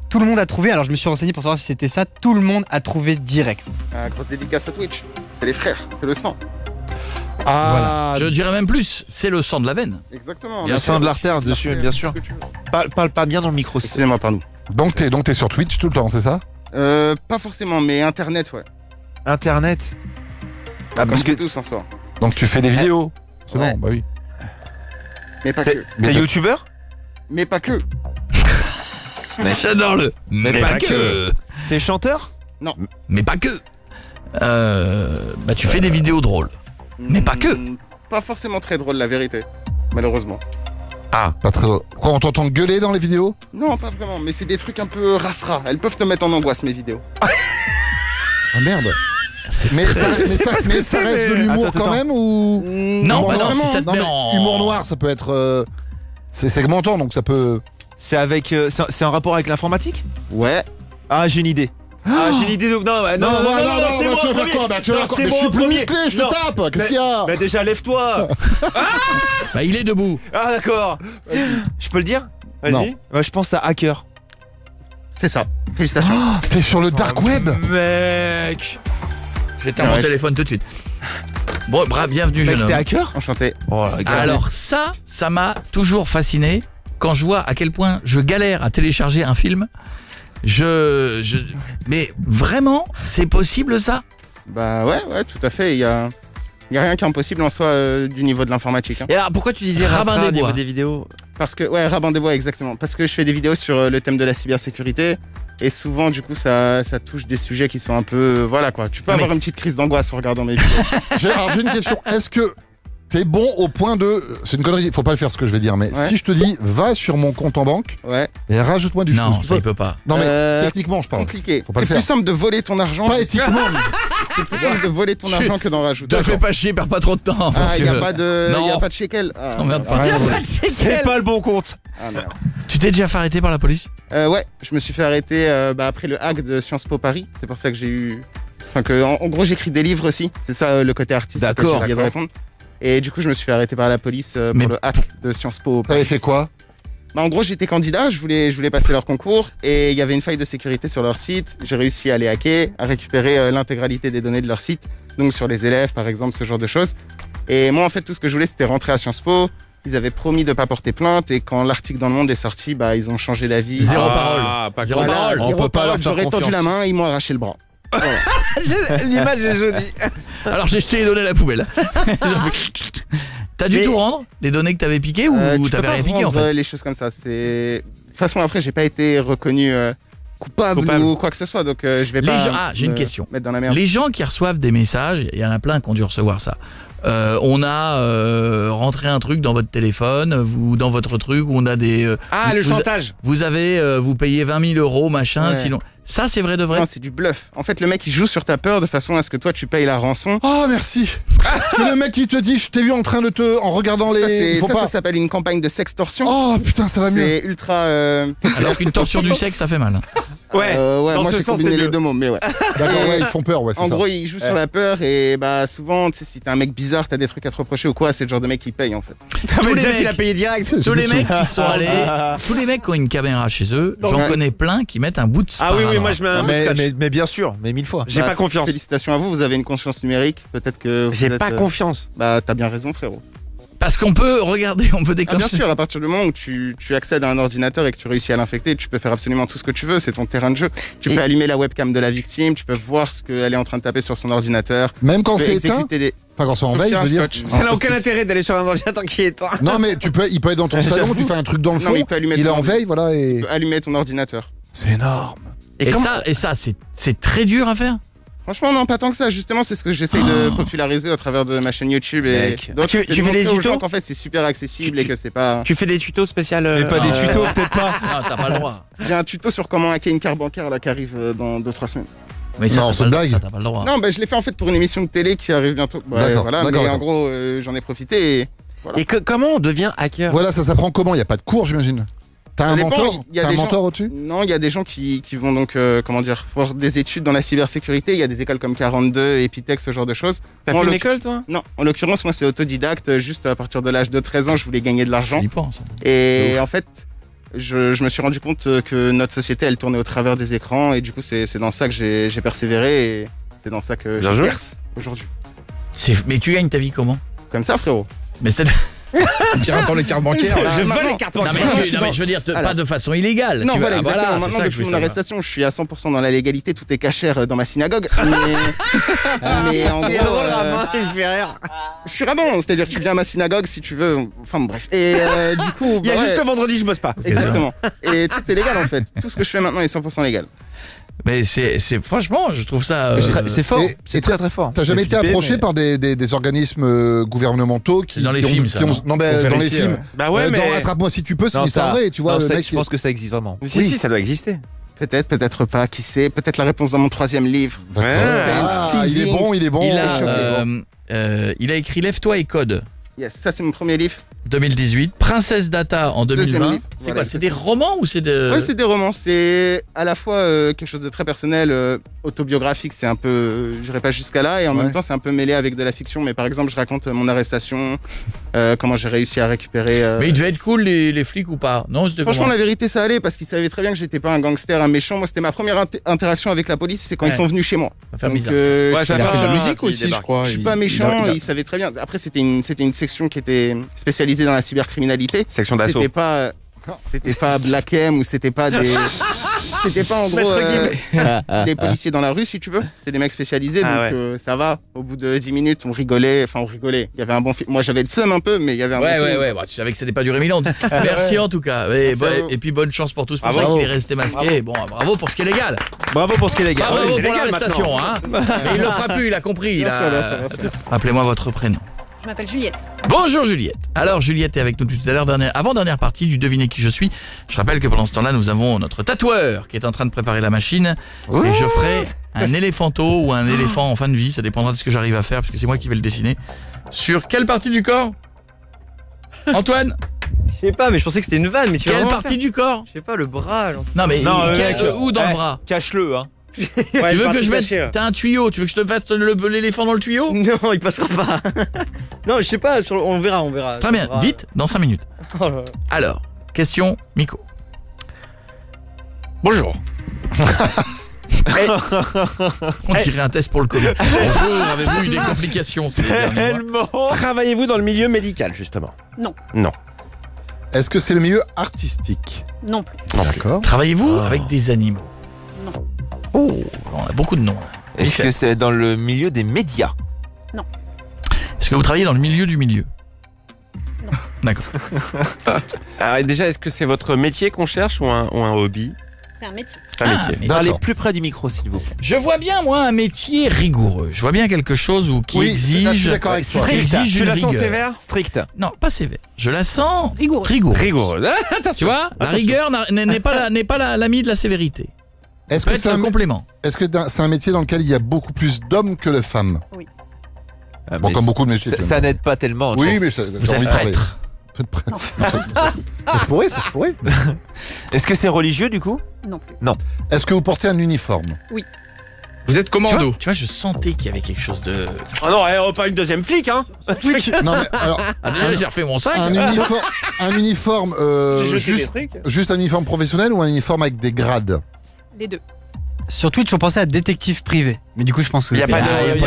Tout le monde a trouvé, alors je me suis renseigné pour savoir si c'était ça. Tout le monde a trouvé direct. Grosse dédicace à Twitch. C'est les frères, c'est le sang. Ah, Je dirais même plus, c'est le sang de la veine. Exactement. Bien Le sûr. sein de l'artère dessus, bien sûr. Ce que tu veux. Parle pas bien dans le micro. Excusez-moi, pardon. Donc t'es sur Twitch tout le temps, c'est ça? Pas forcément, mais Internet, ouais. Internet. Ah, parce que tous en soi. Donc tu fais des vidéos. C'est bon, bah oui. Mais pas que. T'es youtubeur? Mais pas que. J'adore le. Mais pas que. T'es chanteur? Non. Mais pas que. Bah tu fais des vidéos drôles. Mais pas que. Pas forcément très drôle, la vérité. Malheureusement. Ah, pas très drôle. Quoi, on t'entend gueuler dans les vidéos? Non, pas vraiment, mais c'est des trucs un peu ras-ras. Elles peuvent te mettre en angoisse, mes vidéos. Ah merde. Mais ça reste de l'humour quand même ou? Non, bah non, si ça te met en... Humour noir, ça peut être... c'est segmentant, donc ça peut... C'est avec... c'est en rapport avec l'informatique? Ouais. Ah, j'ai une idée. Ah, j'ai une idée de... Non, c'est moi tu vas faire quoi? Bah, tu vas faire quoi? Mais je suis plus musclé, je te tape. Qu'est-ce qu'il y a? Bah déjà, lève-toi. Bah il est debout. Ah d'accord. Je peux le dire? Vas-y. Non. Bah, je pense à hacker. C'est ça. Félicitations. Oh, t'es sur le dark web? Mec. J'éteins mon téléphone tout de suite. Bon, bravo, bienvenue jeune homme. T'es hacker? Enchanté. Oh, alors ça m'a toujours fasciné quand je vois à quel point je galère à télécharger un film. Mais vraiment, c'est possible ça? Bah ouais, tout à fait. Il y a rien qui est impossible en soi du niveau de l'informatique. Hein. Et alors pourquoi tu disais Rabin au niveau des vidéos? Parce que Rabin des Bois, exactement. Parce que je fais des vidéos sur le thème de la cybersécurité et souvent du coup ça touche des sujets qui sont un peu voilà quoi. Tu peux avoir une petite crise d'angoisse en regardant mes vidéos. J'ai une question. Est-ce que t'es bon au point de... C'est une connerie, faut pas le faire ce que je vais dire, mais si je te dis va sur mon compte en banque et rajoute-moi du Non, ça il peut pas. Non mais techniquement je parle. Compliqué. Faut pas le C'est faire. plus simple de voler ton argent. Pas éthiquement. C'est plus simple de voler ton argent que d'en rajouter. Te fais pas chier, perds pas trop de temps. Ah, il n'y a pas de shekel. Ah, non, merde, pas. C'est pas le bon compte. Ah, merde. Tu t'es déjà fait arrêter par la police? Ouais, je me suis fait arrêter après le hack de Sciences Po Paris. C'est pour ça que j'ai eu... Enfin que, en gros, j'écris des livres aussi. C'est ça le côté artiste. D'accord. J'ai oublié de répondre. Et du coup, je me suis fait arrêter par la police pour le hack de Sciences Po Paris. T'avais fait quoi? Bah, en gros, j'étais candidat, je voulais passer leur concours et il y avait une faille de sécurité sur leur site. J'ai réussi à les hacker, à récupérer l'intégralité des données de leur site, donc sur les élèves par exemple, ce genre de choses. Et moi en fait tout ce que je voulais c'était rentrer à Sciences Po. Ils avaient promis de pas porter plainte et quand l'article dans Le Monde est sorti, bah ils ont changé d'avis. Zéro parole. Zéro parole. Zéro parole. J'aurais tendu la main, ils m'ont arraché le bras. Voilà. L'image est jolie. Alors j'ai jeté les données à la poubelle. T'as dû tout rendre? Les données que t'avais piquées ou t'avais rien piqué en fait? Les choses comme ça, c'est... De toute façon après j'ai pas été reconnu coupable ou quoi que ce soit, donc je vais pas j'ai une question. Mettre dans la merde. Les gens qui reçoivent des messages, il y en a plein qui ont dû recevoir ça. On a rentré un truc dans votre téléphone, vous dans votre truc, où on a des... le chantage. Vous payez 20 000 €, machin, sinon... Ça, c'est vrai de vrai? Non, c'est du bluff. En fait, le mec, il joue sur ta peur de façon à ce que toi, tu payes la rançon. Oh, merci. Parce que le mec, il te dit, je t'ai vu en train de en regardant les... Ça s'appelle une campagne de sextorsion. Oh, putain, ça va mieux. C'est ultra... Alors qu'une torsion du sexe, ça fait mal. Ouais, moi j'ai combiné les deux mots, mais ouais. D'accord, ils font peur, c'est ça. En gros, ils jouent sur la peur et bah souvent, tu sais, si t'es un mec bizarre, t'as des trucs à te reprocher ou quoi, c'est le genre de mec qui paye en fait. Il a payé direct. Tous les mecs qui sont allés, tous les mecs qui ont une caméra chez eux, j'en connais plein qui mettent un bout de sparadrap. Ah oui, moi je mets un bout de scotch. Mais bien sûr, mais 1000 fois. J'ai pas confiance. Félicitations à vous, vous avez une conscience numérique, peut-être que... J'ai pas confiance. Bah t'as bien raison frérot. Parce qu'on peut regarder, on peut déclencher. Bien sûr, à partir du moment où tu accèdes à un ordinateur et que tu réussis à l'infecter, tu peux faire absolument tout ce que tu veux, c'est ton terrain de jeu. Tu peux allumer la webcam de la victime, tu peux voir ce qu'elle est en train de taper sur son ordinateur. Même quand c'est éteint Enfin, quand c'est en veille, je veux dire. Ça n'a aucun intérêt d'aller sur un ordinateur qui est éteint. Non, mais il peut être dans ton salon, tu fais un truc dans le fond, il est en veille, voilà. Tu peux allumer ton ordinateur. C'est énorme. Et ça, c'est très dur à faire. Franchement, non, pas tant que ça. Justement, c'est ce que j'essaye de populariser au travers de ma chaîne YouTube. Et tu fais des tutos qu'en fait, c'est super accessible et que c'est pas... Tu fais des tutos spéciaux Mais pas des tutos, peut-être pas. Non, t'as pas le droit. J'ai un tuto sur comment hacker une carte bancaire là, qui arrive dans 2-3 semaines. Mais ça, non, c'est une blague. Ça, t'as pas le droit. Non, je l'ai fait en fait pour une émission de télé qui arrive bientôt. Voilà, mais en gros, j'en ai profité et... Voilà. Et comment on devient hacker? Voilà, ça s'apprend comment? Il n'y a pas de cours, j'imagine. T'as un mentor? T'as un mentor au-dessus? Non, il y a des gens qui vont donc, faire des études dans la cybersécurité. Il y a des écoles comme 42, Epitech, ce genre de choses. T'as fait une école, toi? Non, en l'occurrence, moi, c'est autodidacte. Juste à partir de l'âge de 13 ans, je voulais gagner de l'argent. J'y pense. Et en fait, je me suis rendu compte que notre société, elle tournait au travers des écrans. Et du coup, c'est dans ça que j'ai persévéré. Et c'est dans ça que j'exerce aujourd'hui. Mais tu gagnes ta vie comment? Comme ça, frérot. Mais c'est... Attends les cartes bancaires. Je veux les cartes bancaires. Non mais je veux dire, pas de façon illégale. Non, voilà, exactement. Voilà, maintenant, depuis mon arrestation, je suis à 100% dans la légalité, tout est cachère dans ma synagogue. Mais en gros, il est drôle, Ramon, il fait rire. je suis Ramon, c'est-à-dire tu viens à ma synagogue si tu veux. Enfin bref. Et du coup, il y a juste le vendredi, je bosse pas. Exactement. Et tout est légal en fait. Tout ce que je fais maintenant est 100% légal. Mais c'est franchement, je trouve ça... C'est fort, c'est très très fort. T'as jamais été approché par des organismes gouvernementaux qui... Dans les films, ça, non, mais dans les films. Bah ouais, mais... Attrape-moi si tu peux, c'est une histoire vraie, tu vois. Je pense que ça existe vraiment. Si, ça doit exister. Peut-être, peut-être pas, qui sait. Peut-être la réponse dans mon 3e livre. Il est bon, il est bon. Il a écrit Lève-toi et code. Yes, ça c'est mon premier livre. 2018, Princesse Data en 2020. C'est quoi, c'est des romans ou c'est de... Ouais, c'est des romans. C'est à la fois quelque chose de très personnel, autobiographique, c'est un peu, j'irai pas jusqu'à là, et en même temps c'est un peu mêlé avec de la fiction. Mais par exemple, je raconte mon arrestation, comment j'ai réussi à récupérer... Mais ils devaient être cool les flics ou pas? Non, franchement, la vérité, ça allait parce qu'ils savaient très bien que j'étais pas un gangster, un méchant. Moi, c'était ma première interaction avec la police, c'est quand ils sont venus chez moi. Ça fait bizarre. Ça fait de la musique aussi, je crois. Je suis pas méchant, ils savaient très bien. Après, c'était une section qui était spécialisée dans la cybercriminalité. Section d'assaut. C'était pas Black M ou c'était pas en gros des policiers dans la rue, si tu veux. C'était des mecs spécialisés, donc ça va. Au bout de 10 minutes, on rigolait. Il y avait un bon film. Moi, j'avais le seum un peu, mais il y avait un bon film. Ouais. Bah, tu savais que ça n'allait pas durer 1000 ans. Merci en tout cas. Et puis bonne chance pour tous. C'est pour ça qu'il est resté masqué. Bon, bravo pour ce qui est légal. Bravo pour ce qui est légal. Bravo pour l'arrestation. Mais il le fera plus, il a compris. Bien sûr. Rappelez-moi votre prénom. Je m'appelle Juliette. Bonjour Juliette. Alors Juliette est avec nous depuis tout à l'heure, avant-dernière partie du Devinez qui je suis. Je rappelle que pendant ce temps-là, nous avons notre tatoueur qui est en train de préparer la machine. Et je ferai un éléphanto ou un éléphant en fin de vie, ça dépendra de ce que j'arrive à faire, parce que c'est moi qui vais le dessiner. Sur quelle partie du corps, Antoine? Je sais pas, mais je pensais que c'était une vanne. Mais quelle partie du corps? Je sais pas, le bras. Non mais où dans le bras? Cache-le, hein. Tu veux que je mette... T'as un tuyau, tu veux que je te fasse l'éléphant dans le tuyau? Non, il passera pas. Non, je sais pas, on verra. Très bien, vite, dans 5 minutes. Alors, question, Miko. Bonjour. On dirait un test pour le Covid. Bonjour, avez-vous eu des complications ces derniers mois? Travaillez-vous dans le milieu médical, justement? Non. Est-ce que c'est le milieu artistique? Non plus. D'accord. Travaillez-vous avec des animaux? Non. Oh, on a beaucoup de noms. Est-ce que c'est dans le milieu des médias? Non. Est-ce que vous travaillez dans le milieu du milieu? Non. D'accord. Alors déjà, est-ce que c'est votre métier qu'on cherche ou un hobby? C'est un métier. Parlez plus près du micro, s'il vous plaît. Je vois bien, moi, un métier rigoureux. Je vois bien quelque chose qui exige... je suis d'accord avec toi. Strict. Tu la sens sévère? Strict. Non, pas sévère. Je la sens Rigoureux. Attention. Tu vois, la rigueur n'est pas l'ami de la sévérité. Est-ce que c'est un complément? Est-ce que c'est un métier dans lequel il y a beaucoup plus d'hommes que de femmes? Oui. Bon, comme beaucoup de métiers. Ça n'aide pas tellement. Oui, mais j'ai envie de parler. Non. Ça se pourrait. Est-ce que c'est religieux du coup? Non plus. Non. Est-ce que vous portez un uniforme? Oui. Vous êtes commando? Tu vois, je sentais qu'il y avait quelque chose de... Oh non, pas une deuxième flic, hein. Non, mais alors... déjà, j'ai refait mon sac. Un uniforme juste un uniforme professionnel ou un uniforme avec des grades? Les deux. Sur Twitch, on pensait à détective privé. Mais du coup, je pense que... Il n'y a pas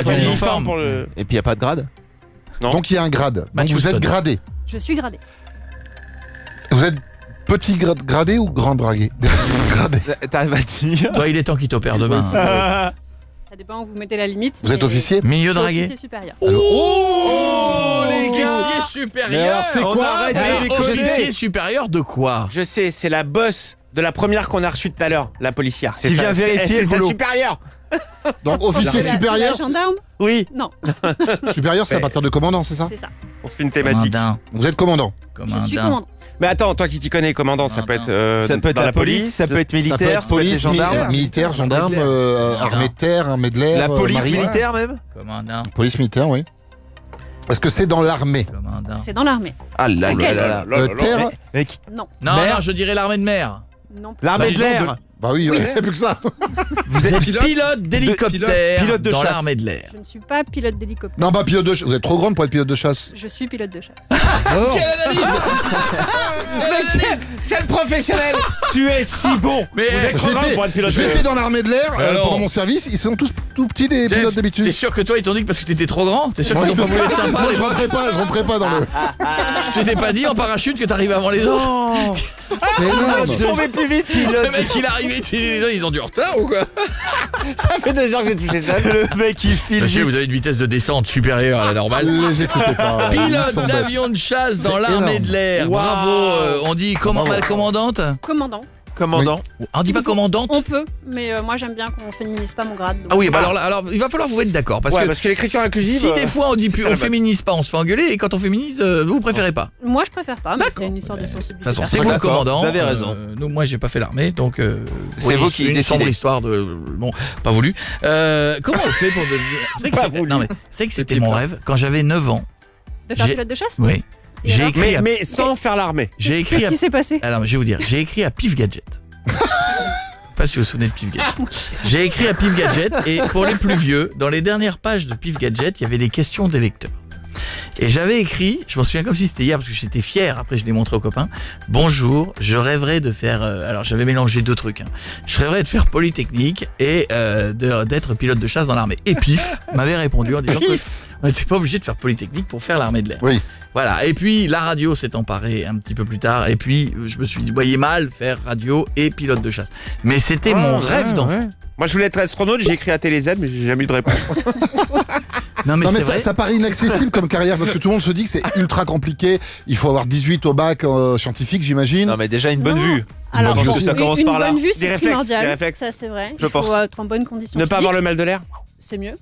d'uniforme pour le... Et puis il n'y a pas de grade? Non. Donc il y a un grade. Donc vous êtes gradé. Je suis gradé. Vous êtes petit gradé ou grand gradé? T'arrives à dire? Toi, il est temps qu'il t'opère demain. Ça dépend où vous mettez la limite. Vous êtes officier? Milieu dragué? Officier supérieur. Oh les gars! Officier supérieur! C'est quoi? Officier supérieur de quoi? Je sais, c'est la boss de la première qu'on a reçue tout à l'heure, la policière. Qui vient vérifier le boulot. C'est sa supérieure. Donc officier supérieur? La gendarme? Oui. Non. Supérieur, c'est à partir de commandant, c'est ça? C'est ça. On fait une thématique. Vous êtes commandant? Je suis commandant. Mais attends, toi qui t'y connais, commandant, ça peut être dans la police, ça peut être militaire, ça peut être gendarme. Militaire, gendarme, armée de terre, armée de l'air, la police marine. militaire même? Commandant. Police militaire, oui. Est-ce que c'est dans l'armée? C'est dans l'armée. Ah là là là là. Terre? Mec. Non. Non, je dirais l'armée de mer. Non. L'armée de l'air. Bah oui, il n'y a plus que ça. Vous êtes pilote d'hélicoptère pilote de dans chasse. l'armée de l'air. Je ne suis pas pilote d'hélicoptère. Non, bah pilote de chasse. Vous êtes trop grande pour être pilote de chasse. Je suis pilote de chasse. Oh. Quelle analyse. Quel professionnel. Tu es si bon. Mais Vous êtes trop grand pour être pilote de J'étais chasse. dans l'armée de l'air pendant mon service. Ils sont tous tout petits des pilotes T'es d'habitude. sûr que toi ils t'ont dit que parce que t'étais trop grand? T'es sûr Ouais, qu'ils ont pas c'est voulu ça. être sympas? Moi, les je rentrais pas dans le. Je t'ai pas dit en parachute que t'arrives avant les autres? Non. C'est énorme. Tu tombais plus vite. Le mec il est arrivé, les gens ils ont du retard ou quoi? Ça fait 2 heures que j'ai touché ça. Le mec il file Monsieur, vite. vous avez une vitesse de descente supérieure à la normale. Les écoutez pas. Ils Pilote sont bêtes. d'avion de chasse dans C'est l'armée énorme. de l'air. Wow. Bravo. On dit commandante? Commandant. Commandant. On dit pas commandante? On peut, mais moi j'aime bien qu'on féminise pas mon grade. donc- Ah oui, bah alors il va falloir vous être d'accord parce que l'écriture inclusive. si des fois on dit c'est plus pas on la bonne. féminise pas, on se fait engueuler et quand on féminise, vous préférez pas. Moi je préfère pas, mais D'accord. c'est une histoire de De sensibilité. toute façon, c'est vous le D'accord, commandant. vous avez raison. Nous, moi, j'ai pas fait l'armée, donc C'est oui, vous qui une décidez. sombre histoire de bon, pas voulu. Comment on fait pour devenir Vous savez que Pas c'était- voulu. non, mais c'est que c'était mon rêve quand j'avais 9 ans. De faire J'ai- pilote de chasse. Oui. Et J'ai alors écrit à... Mais sans faire l'armée. j'ai écrit Qu'est-ce à... qui s'est passé? Alors, je vais vous dire, j'ai écrit à Pif Gadget. Pas si vous vous souvenez de Pif Gadget. J'ai écrit à Pif Gadget et pour les plus vieux, dans les dernières pages de Pif Gadget, il y avait des questions des lecteurs. Et j'avais écrit, je m'en souviens comme si c'était hier parce que j'étais fier, après je l'ai montré aux copains. Bonjour, je rêverais de faire... alors j'avais mélangé 2 trucs. Je rêverais de faire Polytechnique et d'être pilote de chasse dans l'armée. Et Pif m'avait répondu en disant qu'on n'était pas obligé de faire Polytechnique pour faire l'armée de l'air. Oui. Voilà, et puis la radio s'est emparée un petit peu plus tard, et puis je me suis dit, voyez mal faire radio et pilote de chasse. Mais c'était mon rêve d'enfant. Moi je voulais être astronaute, j'ai écrit à TéléZ mais j'ai jamais eu de réponse. Non mais, Non mais c'est vrai. ça paraît inaccessible comme carrière parce que tout le monde se dit que c'est ultra compliqué. Il faut avoir 18 au bac scientifique, j'imagine. Non mais déjà une bonne Non. vue. Alors, bonne bon, vue, ça commence une par là. bonne vue, Des c'est réflexes, primordial. des réflexes. Ça, c'est vrai. Je Il faut pense. être en bonne condition Ne pas physique. avoir le mal de l'air. C'est mieux.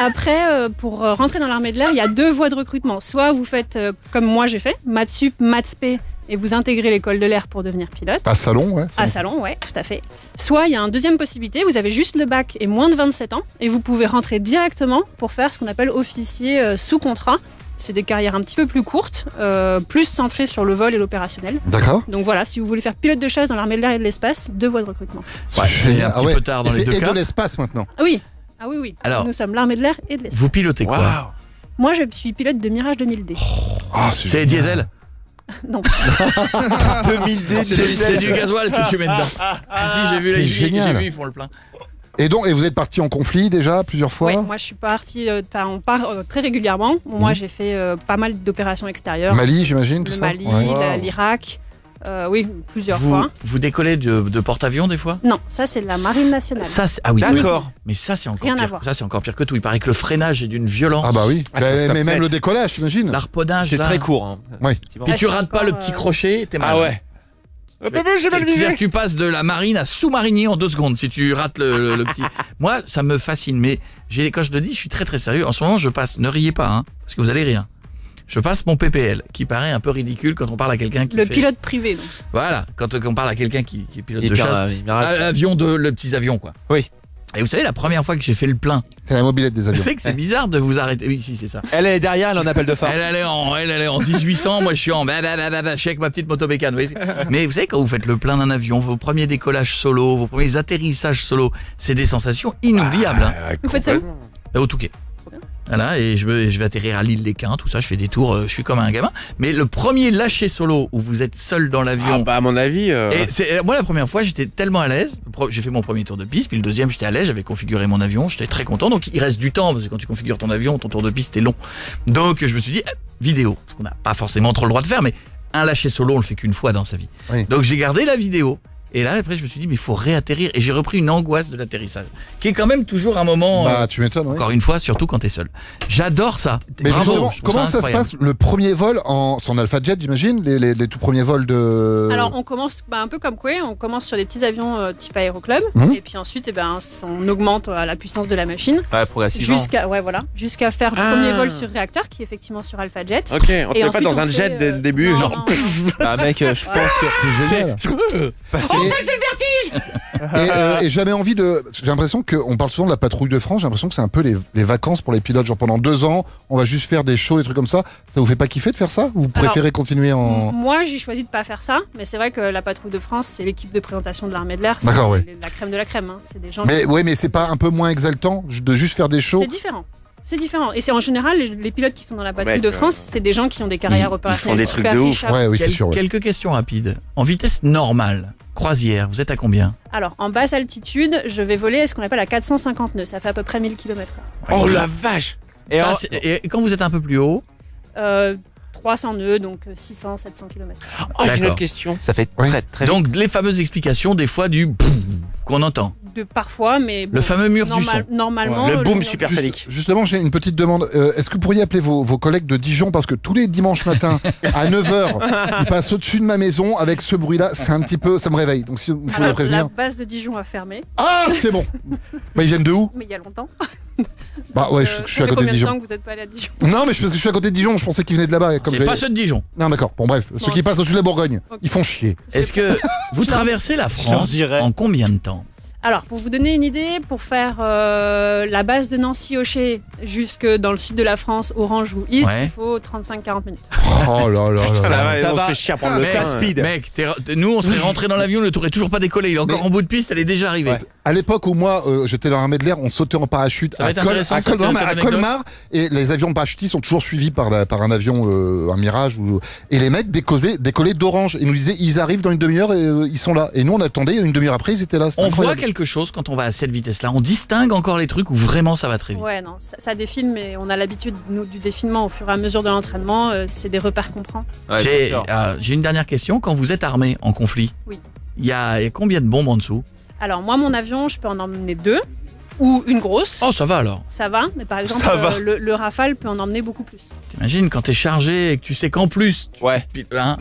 Après, pour rentrer dans l'armée de l'air, il y a 2 voies de recrutement. Soit vous faites comme moi j'ai fait, maths sup, maths spé, et vous intégrez l'école de l'air pour devenir pilote. À Salon, ouais. À Salon, ouais, tout à fait. Soit il y a une deuxième possibilité, vous avez juste le bac et moins de 27 ans, et vous pouvez rentrer directement pour faire ce qu'on appelle officier sous contrat. C'est des carrières un petit peu plus courtes, plus centrées sur le vol et l'opérationnel. D'accord. Donc voilà, si vous voulez faire pilote de chasse dans l'armée de l'air et de l'espace, 2 voies de recrutement. Ouais, c'est un petit peu tard dans les deux Et cas. de l'espace maintenant. Ah oui, ah oui, oui. Alors, nous sommes l'armée de l'air et de l'espace. Vous pilotez quoi? Waouh. Moi, je suis pilote de Mirage 2000D. Ah, C'est diesel? Non. 2000D, C'est du gasoil que tu mets dedans. Si, j'ai vu, C'est les génial. j'ai vu, ils font le plein. Et donc, et vous êtes parti en conflit déjà plusieurs fois? Ouais, moi, je suis partie. On part très régulièrement. Moi, j'ai fait pas mal d'opérations extérieures. Mali, j'imagine, tout Le ça. Mali, Ouais. l'Irak. Oui, plusieurs Vous, fois. vous décollez de porte-avions des fois? Non, ça, c'est de la marine nationale. Ça, ah oui, D'accord. mais ça c'est encore Rien à pire. voir. Ça c'est encore pire que tout. Il paraît que le freinage est d'une violence. Ah bah oui. Ah, ça se tape mais même net. le décollage, t'imagines? L'arponnage. C'est là. très court. Hein. Oui. Puis Ouais, tu c'est rates pas encore, le petit crochet, t'es mal. Ah ouais. J'ai mal C'est-à-dire visé. que tu passes de la marine à sous-marinier en 2 secondes si tu rates le petit. Moi, ça me fascine. Mais quand je le dis, je suis très très sérieux. En ce moment, je passe. Ne riez pas, hein, parce que vous allez rire. Je passe mon PPL, qui paraît un peu ridicule quand on parle à quelqu'un qui Le fait... pilote privé, donc. Voilà, quand on parle à quelqu'un qui est pilote Et de puis, chasse. L'avion le petit avion, quoi. Oui. Et vous savez, la première fois que j'ai fait le plein, C'est la mobilette des vous avions. savez que c'est bizarre de vous arrêter. Oui, si, c'est ça. Elle est derrière, elle en appelle de phare. Elle allait en 1800, moi je suis en je suis avec ma petite motobécane. Vous voyez. Mais vous savez, quand vous faites le plein d'un avion, vos premiers décollages solo, vos premiers atterrissages solo, c'est des sensations inoubliables. Hein. Vous faites ça où? Au Touquet. Voilà, et je vais atterrir à l'île d'Équin, tout ça, je fais des tours, je suis comme un gamin. Mais le premier lâcher solo où vous êtes seul dans l'avion. Ah bah à mon avis. Et moi la première fois j'étais tellement à l'aise, j'ai fait mon premier tour de piste, puis le deuxième j'étais à l'aise, j'avais configuré mon avion, j'étais très content, donc il reste du temps, parce que quand tu configures ton avion, ton tour de piste est long. Donc je me suis dit, vidéo, parce qu'on n'a pas forcément trop le droit de faire, mais un lâcher solo on le fait qu'une fois dans sa vie. Oui. Donc j'ai gardé la vidéo. Et là, après, je me suis dit, mais il faut réatterrir. Et j'ai repris une angoisse de l'atterrissage, qui est quand même toujours un moment. Bah, tu m'étonnes, oui. Encore une fois, surtout quand t'es seul. J'adore ça. Mais Bravo, justement, je trouve comment ça se incroyable. passe le premier vol c'est en Alpha Jet, j'imagine, les tout premiers vols de. Alors, on commence un peu comme quoi, on commence sur des petits avions type aéroclub, Mhm. et puis ensuite, on augmente la puissance de la machine. Ouais, progressivement. Jusqu'à faire le premier vol sur réacteur, qui est effectivement sur Alpha Jet. Ok, on te Et met pas ensuite, dans on un fait, jet dès le début, non, genre. non, non. Ah mec, je pense que C'est génial. passer. Et- Et j'avais envie de... J'ai l'impression qu'on parle souvent de la patrouille de France, j'ai l'impression que c'est un peu les vacances pour les pilotes. Genre pendant 2 ans, on va juste faire des shows, des trucs comme ça. Ça vous fait pas kiffer de faire ça? Ou vous préférez continuer en... Moi, j'ai choisi de pas faire ça, mais c'est vrai que la patrouille de France, c'est l'équipe de présentation de l'armée de l'air. D'accord, oui. La crème de la crème. Hein. C'est des gens mais c'est pas un peu moins exaltant de juste faire des shows? C'est différent. C'est différent. Et c'est en général, les pilotes qui sont dans la patrouille de France, c'est des gens qui ont des carrières opérationnelles. Ils font des trucs de ouf. Ouais, oui, c'est sûr. Quelques questions rapides. En vitesse normale, croisière, vous êtes à combien? Alors, en basse altitude, je vais voler ce qu'on appelle à 450 nœuds. Ça fait à peu près 1000 km/h. Oh la vache! Et quand vous êtes un peu plus haut? 300 nœuds, donc 600, 700 km. Oh, j'ai une autre question. Ça fait très Donc, les fameuses explications, des fois, du qu'on entend. Parfois, mais bon, le fameux mur du son. Normalement, le boom supersonique. Justement, j'ai une petite demande. Est-ce que vous pourriez appeler vos collègues de Dijon, parce que tous les dimanches matins à 9h, ils passent au-dessus de ma maison avec ce bruit-là. C'est un petit peu, ça me réveille. Donc si vous pouvez prévenir. La base de Dijon a fermé. Ah, c'est bon. Bah, ils viennent de où? Mais il y a longtemps. Bah ouais, je suis à côté de Dijon. Ça fait combien de temps que vous n'êtes pas allé à Dijon? Non, mais parce que je suis à côté de Dijon. Je pensais qu'ils venaient de là-bas. C'est pas ceux de Dijon. Non, d'accord. Bon, bref, ceux qui passent au-dessus de la Bourgogne, ils font chier. Est-ce que vous traversez la France en combien de temps? Alors, pour vous donner une idée, pour faire la base de Nancy-Ochet jusque dans le sud de la France, Orange ou East, il faut 35-40 minutes. Oh là là là. Ça va, on se fait chier à prendre le fast speed. Mec, nous on serait rentré dans l'avion, le tour est toujours pas décollé, il est encore en bout de piste, elle est déjà arrivée. À l'époque où moi j'étais dans l'armée de l'air, on sautait en parachute à Colmar, et les avions de parachutistes sont toujours suivis par un avion, un Mirage, et les mecs décollaient d'Orange. Ils nous disaient ils arrivent dans une demi-heure et ils sont là. Et nous on attendait, une demi-heure après ils étaient là. On voit quelque chose quand on va à cette vitesse-là. On distingue encore les trucs où vraiment ça va très vite. Ouais, non, ça défile, mais on a l'habitude du défilement au fur et à mesure de l'entraînement. C'est des repères qu'on prend. Ouais, j'ai une dernière question. Quand vous êtes armé en conflit, il y a combien de bombes en dessous? Alors moi, mon avion, je peux en emmener 2 ou une grosse. Oh, ça va alors. Ça va, mais par exemple, le Rafale peut en emmener beaucoup plus. T'imagines quand t'es chargé et que tu sais qu'en plus,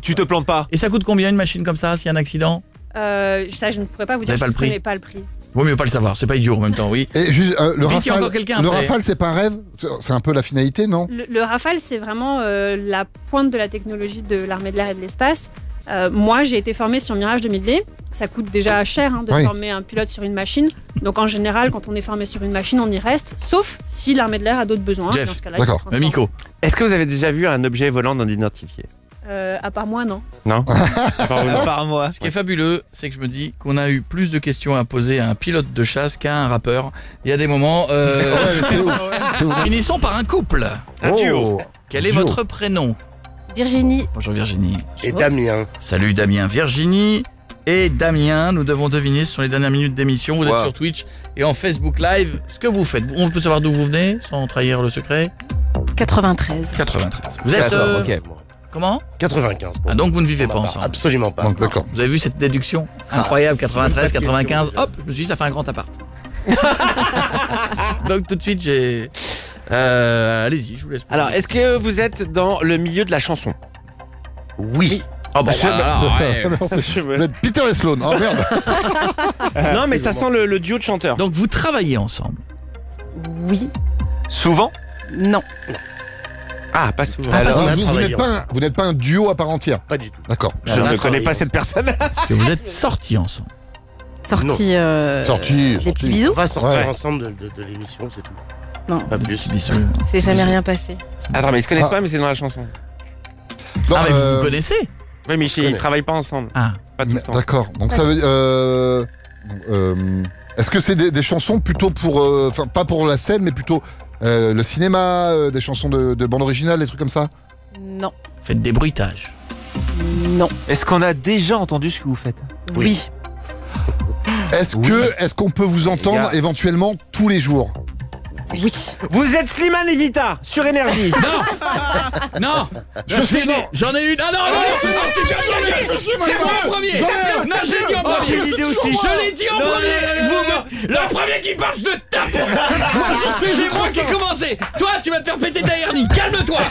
tu te plantes pas. Et ça coûte combien une machine comme ça s'il y a un accident? Ça, je ne pourrais pas vous dire. Je ne connais pas le prix. Vaut mieux pas le savoir, c'est pas idiot en même temps, oui. Et juste, le Rafale, c'est pas un rêve? C'est un peu la finalité, non? Le Rafale, c'est vraiment la pointe de la technologie de l'armée de l'air et de l'espace. Moi, j'ai été formée sur Mirage 2000D. Ça coûte déjà cher de former un pilote sur une machine. Donc en général, quand on est formé sur une machine, on y reste. Sauf si l'armée de l'air a d'autres besoins. Jeff, dans ce cas-là, d'accord. Miko. Est-ce que vous avez déjà vu un objet volant non identifié? À part moi, non. Non. À part moi. Ce qui est fabuleux, c'est que je me dis qu'on a eu plus de questions à poser à un pilote de chasse qu'à un rappeur. Il y a des moments... Finissons par un couple. Un duo. Quel est votre prénom? Virginie. Bonjour Virginie. Et Damien. Salut Damien. Virginie et Damien, nous devons deviner, ce sont les dernières minutes d'émission. Vous êtes sur Twitch et en Facebook Live. Ce que vous faites, on peut savoir d'où vous venez, sans trahir le secret? 93. 93. Vous êtes... Comment? 95. Ah, donc vous ne vivez pas ensemble? Absolument pas. Donc, d'accord. Vous avez vu cette déduction? Incroyable, 93, 95, hop, je me suis dit ça fait un grand appart. Donc tout de suite j'ai... allez-y, je vous laisse. Alors, est-ce que vous êtes dans le milieu de la chanson? Oui. Oh bah vous êtes Peter et Sloan. Oh merde. Non, mais ça sent le duo de chanteurs. Donc vous travaillez ensemble? Oui. Souvent? Non. Ah, pas souvent. Alors, vous n'êtes pas un duo à part entière? Pas du tout. D'accord. Je ne connais pas cette personne. Est-ce que vous êtes sortis ensemble? Sortis. Des petits bisous? On va sortir ensemble de l'émission, c'est tout. Non. Pas plus. C'est jamais rien passé. Attends, mais ils se connaissent pas, mais c'est dans la chanson. Non, mais vous vous connaissez? Oui, mais ils travaillent pas ensemble. Ah. Pas tout le temps. D'accord. Donc ça veut est-ce que c'est des chansons plutôt pour... Enfin, pas pour la scène, mais plutôt le cinéma, des chansons de bande originale, des trucs comme ça? Non. Faites des bruitages? Non. Est-ce qu'on a déjà entendu ce que vous faites? Oui. Est-ce qu'on peut vous entendre éventuellement tous les jours? Oui. Vous êtes Slimane Levita sur Énergie. Non. Non. J'en ai une. Ah non, c'est moi en premier. Non, je l'ai dit en premier. Je l'ai dit en premier. Le premier qui passe de tape. C'est moi qui ai commencé. Toi, tu vas te faire péter ta hernie. Calme-toi.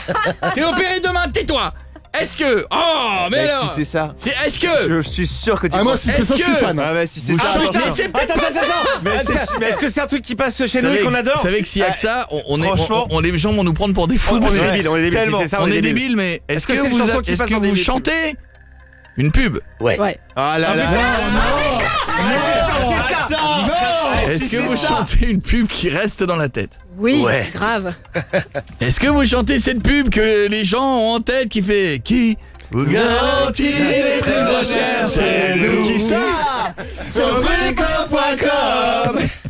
T'es opéré demain, tais-toi. Est-ce que... Oh, mais mec, alors... si c'est ça... Est-ce que... Je suis sûr que tu... moi, si c'est ça, je suis fan. Ah, bah, si c'est ça... c'est peut-être pas ça. Mais est-ce que c'est un truc qui passe chez nous et qu'on adore? Vous savez que s'il y a que ça, les gens vont nous prendre pour des fous. On est débiles, si c'est ça, on est débiles, mais est-ce que vous chantez une pub? Ouais. Ah là là... c'est ça. Est-ce que vous chantez une pub qui reste dans la tête? Oui, grave. Est-ce que vous chantez cette pub que les gens ont en tête qui fait qui vous garantit les prix moins chers, c'est nous. Qui ça? Sobrico.com.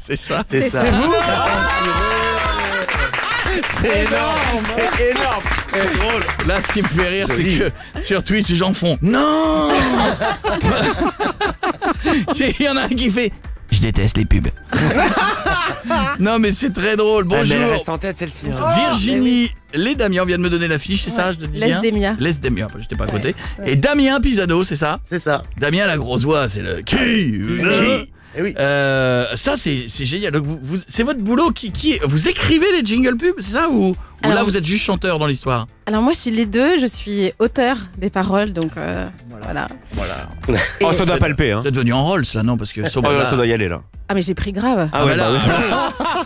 C'est ça. C'est vous? C'est énorme, c'est énorme. C'est drôle. Là, ce qui me fait rire, c'est que sur Twitch, les gens font non. Il y en a un qui fait je déteste les pubs. Non, mais c'est très drôle. Bonjour. Mais elle reste en tête celle-ci. Virginie Lesdamiens vient de me donner l'affiche, c'est ça, je te dis bien. Lesdamiens, j'étais pas à côté. Et Damien Pisano, c'est ça? C'est ça. Damien la grosse voix, c'est le qui. Eh oui. Ça c'est génial. Donc c'est votre boulot vous écrivez les jingle pubs, c'est ça ou là vous êtes juste chanteur dans l'histoire? Alors moi je suis les deux, je suis auteur des paroles donc voilà. Oh ça doit palper hein. C'est devenu en rôle ça non parce que ça doit y aller là. Ah mais j'ai pris grave. Ah ouais là.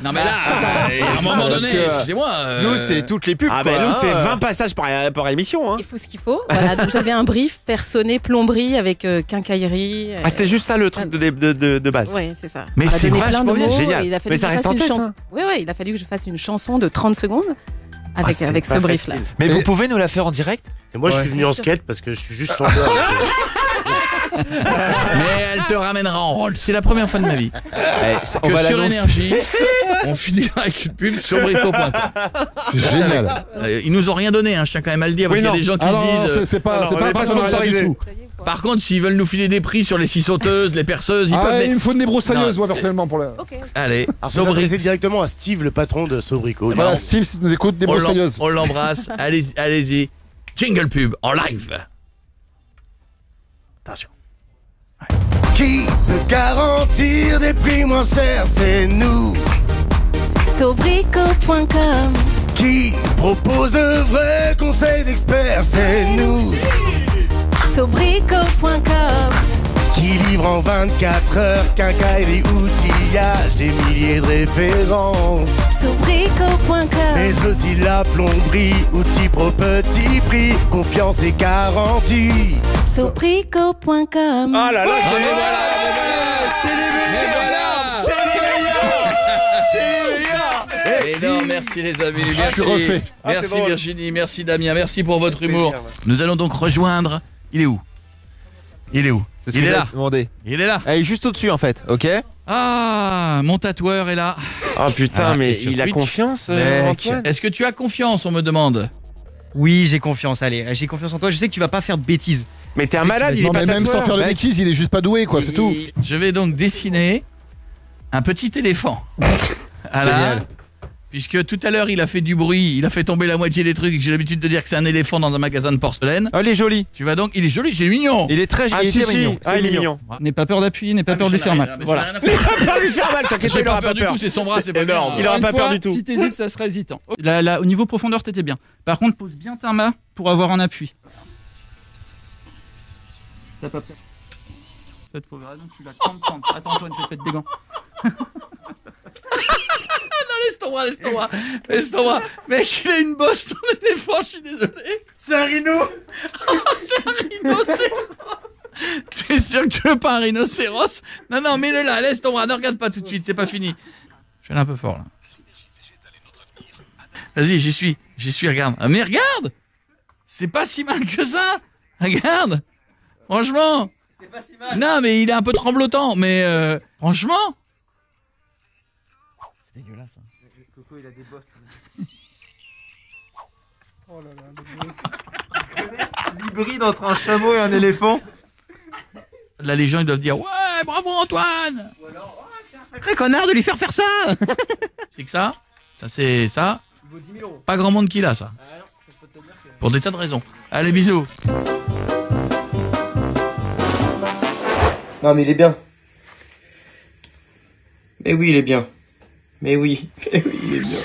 Non mais là à un moment donné, excusez-moi. Nous c'est toutes les pubs quoi. Nous c'est 20 passages par émission hein. Il faut ce qu'il faut. Voilà, donc j'avais un brief faire sonner plomberie avec quincaillerie. Ah c'était juste ça le truc de base. Oui, c'est ça. Mais c'est vachement bien, génial. Mais ça reste en tête. Oui, il a fallu que je fasse une chanson de 30 secondes avec ce brief-là. Mais vous pouvez nous la faire en direct? Et moi, je suis venu en skate parce que je suis juste chanteur. Mais elle te ramènera en rôle. C'est la première fois de ma vie on que va sur Énergie, on finira avec une pub sur brico.com. C'est génial. Ils nous ont rien donné, je tiens quand même à le dire, parce qu'il y a des gens qui disent... c'est pas sponsorisé du tout. Par contre, s'ils veulent nous filer des prix sur les scie sauteuses, les perceuses, ils peuvent... Il me faut une débroussailleuse, moi, personnellement, pour la... Allez, vous adressez directement à Steve, le patron de Sobrico. Voilà, Steve, si tu nous écoutes, débroussailleuse. On l'embrasse, allez-y. Jingle pub, en live. Attention. Qui peut garantir des prix moins chers? C'est nous. Sobrico.com. Qui propose de vrais conseils d'experts? C'est nous. Sobrico.com. Qui livre en 24 heures quincaillerie, outillage, des milliers de références. Sobrico.com. Mais aussi la plomberie, outils pro petit prix, confiance et garantie. Sobrico.com. Ah là là, c'est les meilleurs. Et non, merci les amis. Merci. Je suis refait. Merci Virginie, merci Damien, merci pour votre humour. Nous allons donc rejoindre. Il est où? Il est là. Il est là. Il est juste au-dessus en fait, ok? Ah, mon tatoueur est là. Oh putain, mais il a confiance, Antoine. Est-ce que tu as confiance, on me demande? Oui, j'ai confiance, allez, j'ai confiance en toi, je sais que tu vas pas faire de bêtises. Mais t'es un malade, il est pas tatoueur. Même sans faire de bêtises, il est juste pas doué, quoi, c'est tout. Je vais donc dessiner un petit éléphant. Génial. Puisque tout à l'heure il a fait du bruit, il a fait tomber la moitié des trucs et que j'ai l'habitude de dire que c'est un éléphant dans un magasin de porcelaine. Oh, il est joli. Tu vas donc, il est joli, c'est mignon. Il est très mignon. Il est mignon. N'aie pas peur d'appuyer, n'aie pas peur de lui faire mal. Voilà. N'aie pas peur de lui faire mal, t'inquiète pas, il aura pas peur. C'est son bras, c'est pas énorme. Il aura pas peur du tout. Si t'hésites, ça sera hésitant. Là, au niveau profondeur, t'étais bien. Par contre, pose bien ta main pour avoir un appui. T'as pas peur. En fait, faut vraiment que tu la tentes. Attends, Antoine, je vais te mettre des gants. Non, laisse ton bras. Mec, il a une bosse ton éléphant, je suis désolé. C'est un rhino. C'est un rhinocéros. T'es sûr que tu veux pas un rhinocéros? Non, mets-le là, laisse ton bras, ne regarde pas tout de suite, c'est pas fini. Je suis allé un peu fort là. Vas-y, j'y suis, regarde. Ah, mais regarde. C'est pas si mal que ça. Regarde. Franchement. C'est pas si mal. Non, mais il est un peu tremblotant, mais franchement. C'est dégueulasse. Coco, il a des bosses. Oh là là, l'hybride entre un chameau et un éléphant. Là, les gens ils doivent dire ouais, bravo Antoine. Ou alors, c'est un sacré connard de lui faire ça. C'est que ça c'est ça. Il vaut 10 000 €. Pas grand monde qui l'a ça. Ah non, je peux te dire que... Pour des tas de raisons. Allez, bisous. Non mais il est bien. Mais oui, il est bien. Mais oui, il est bien.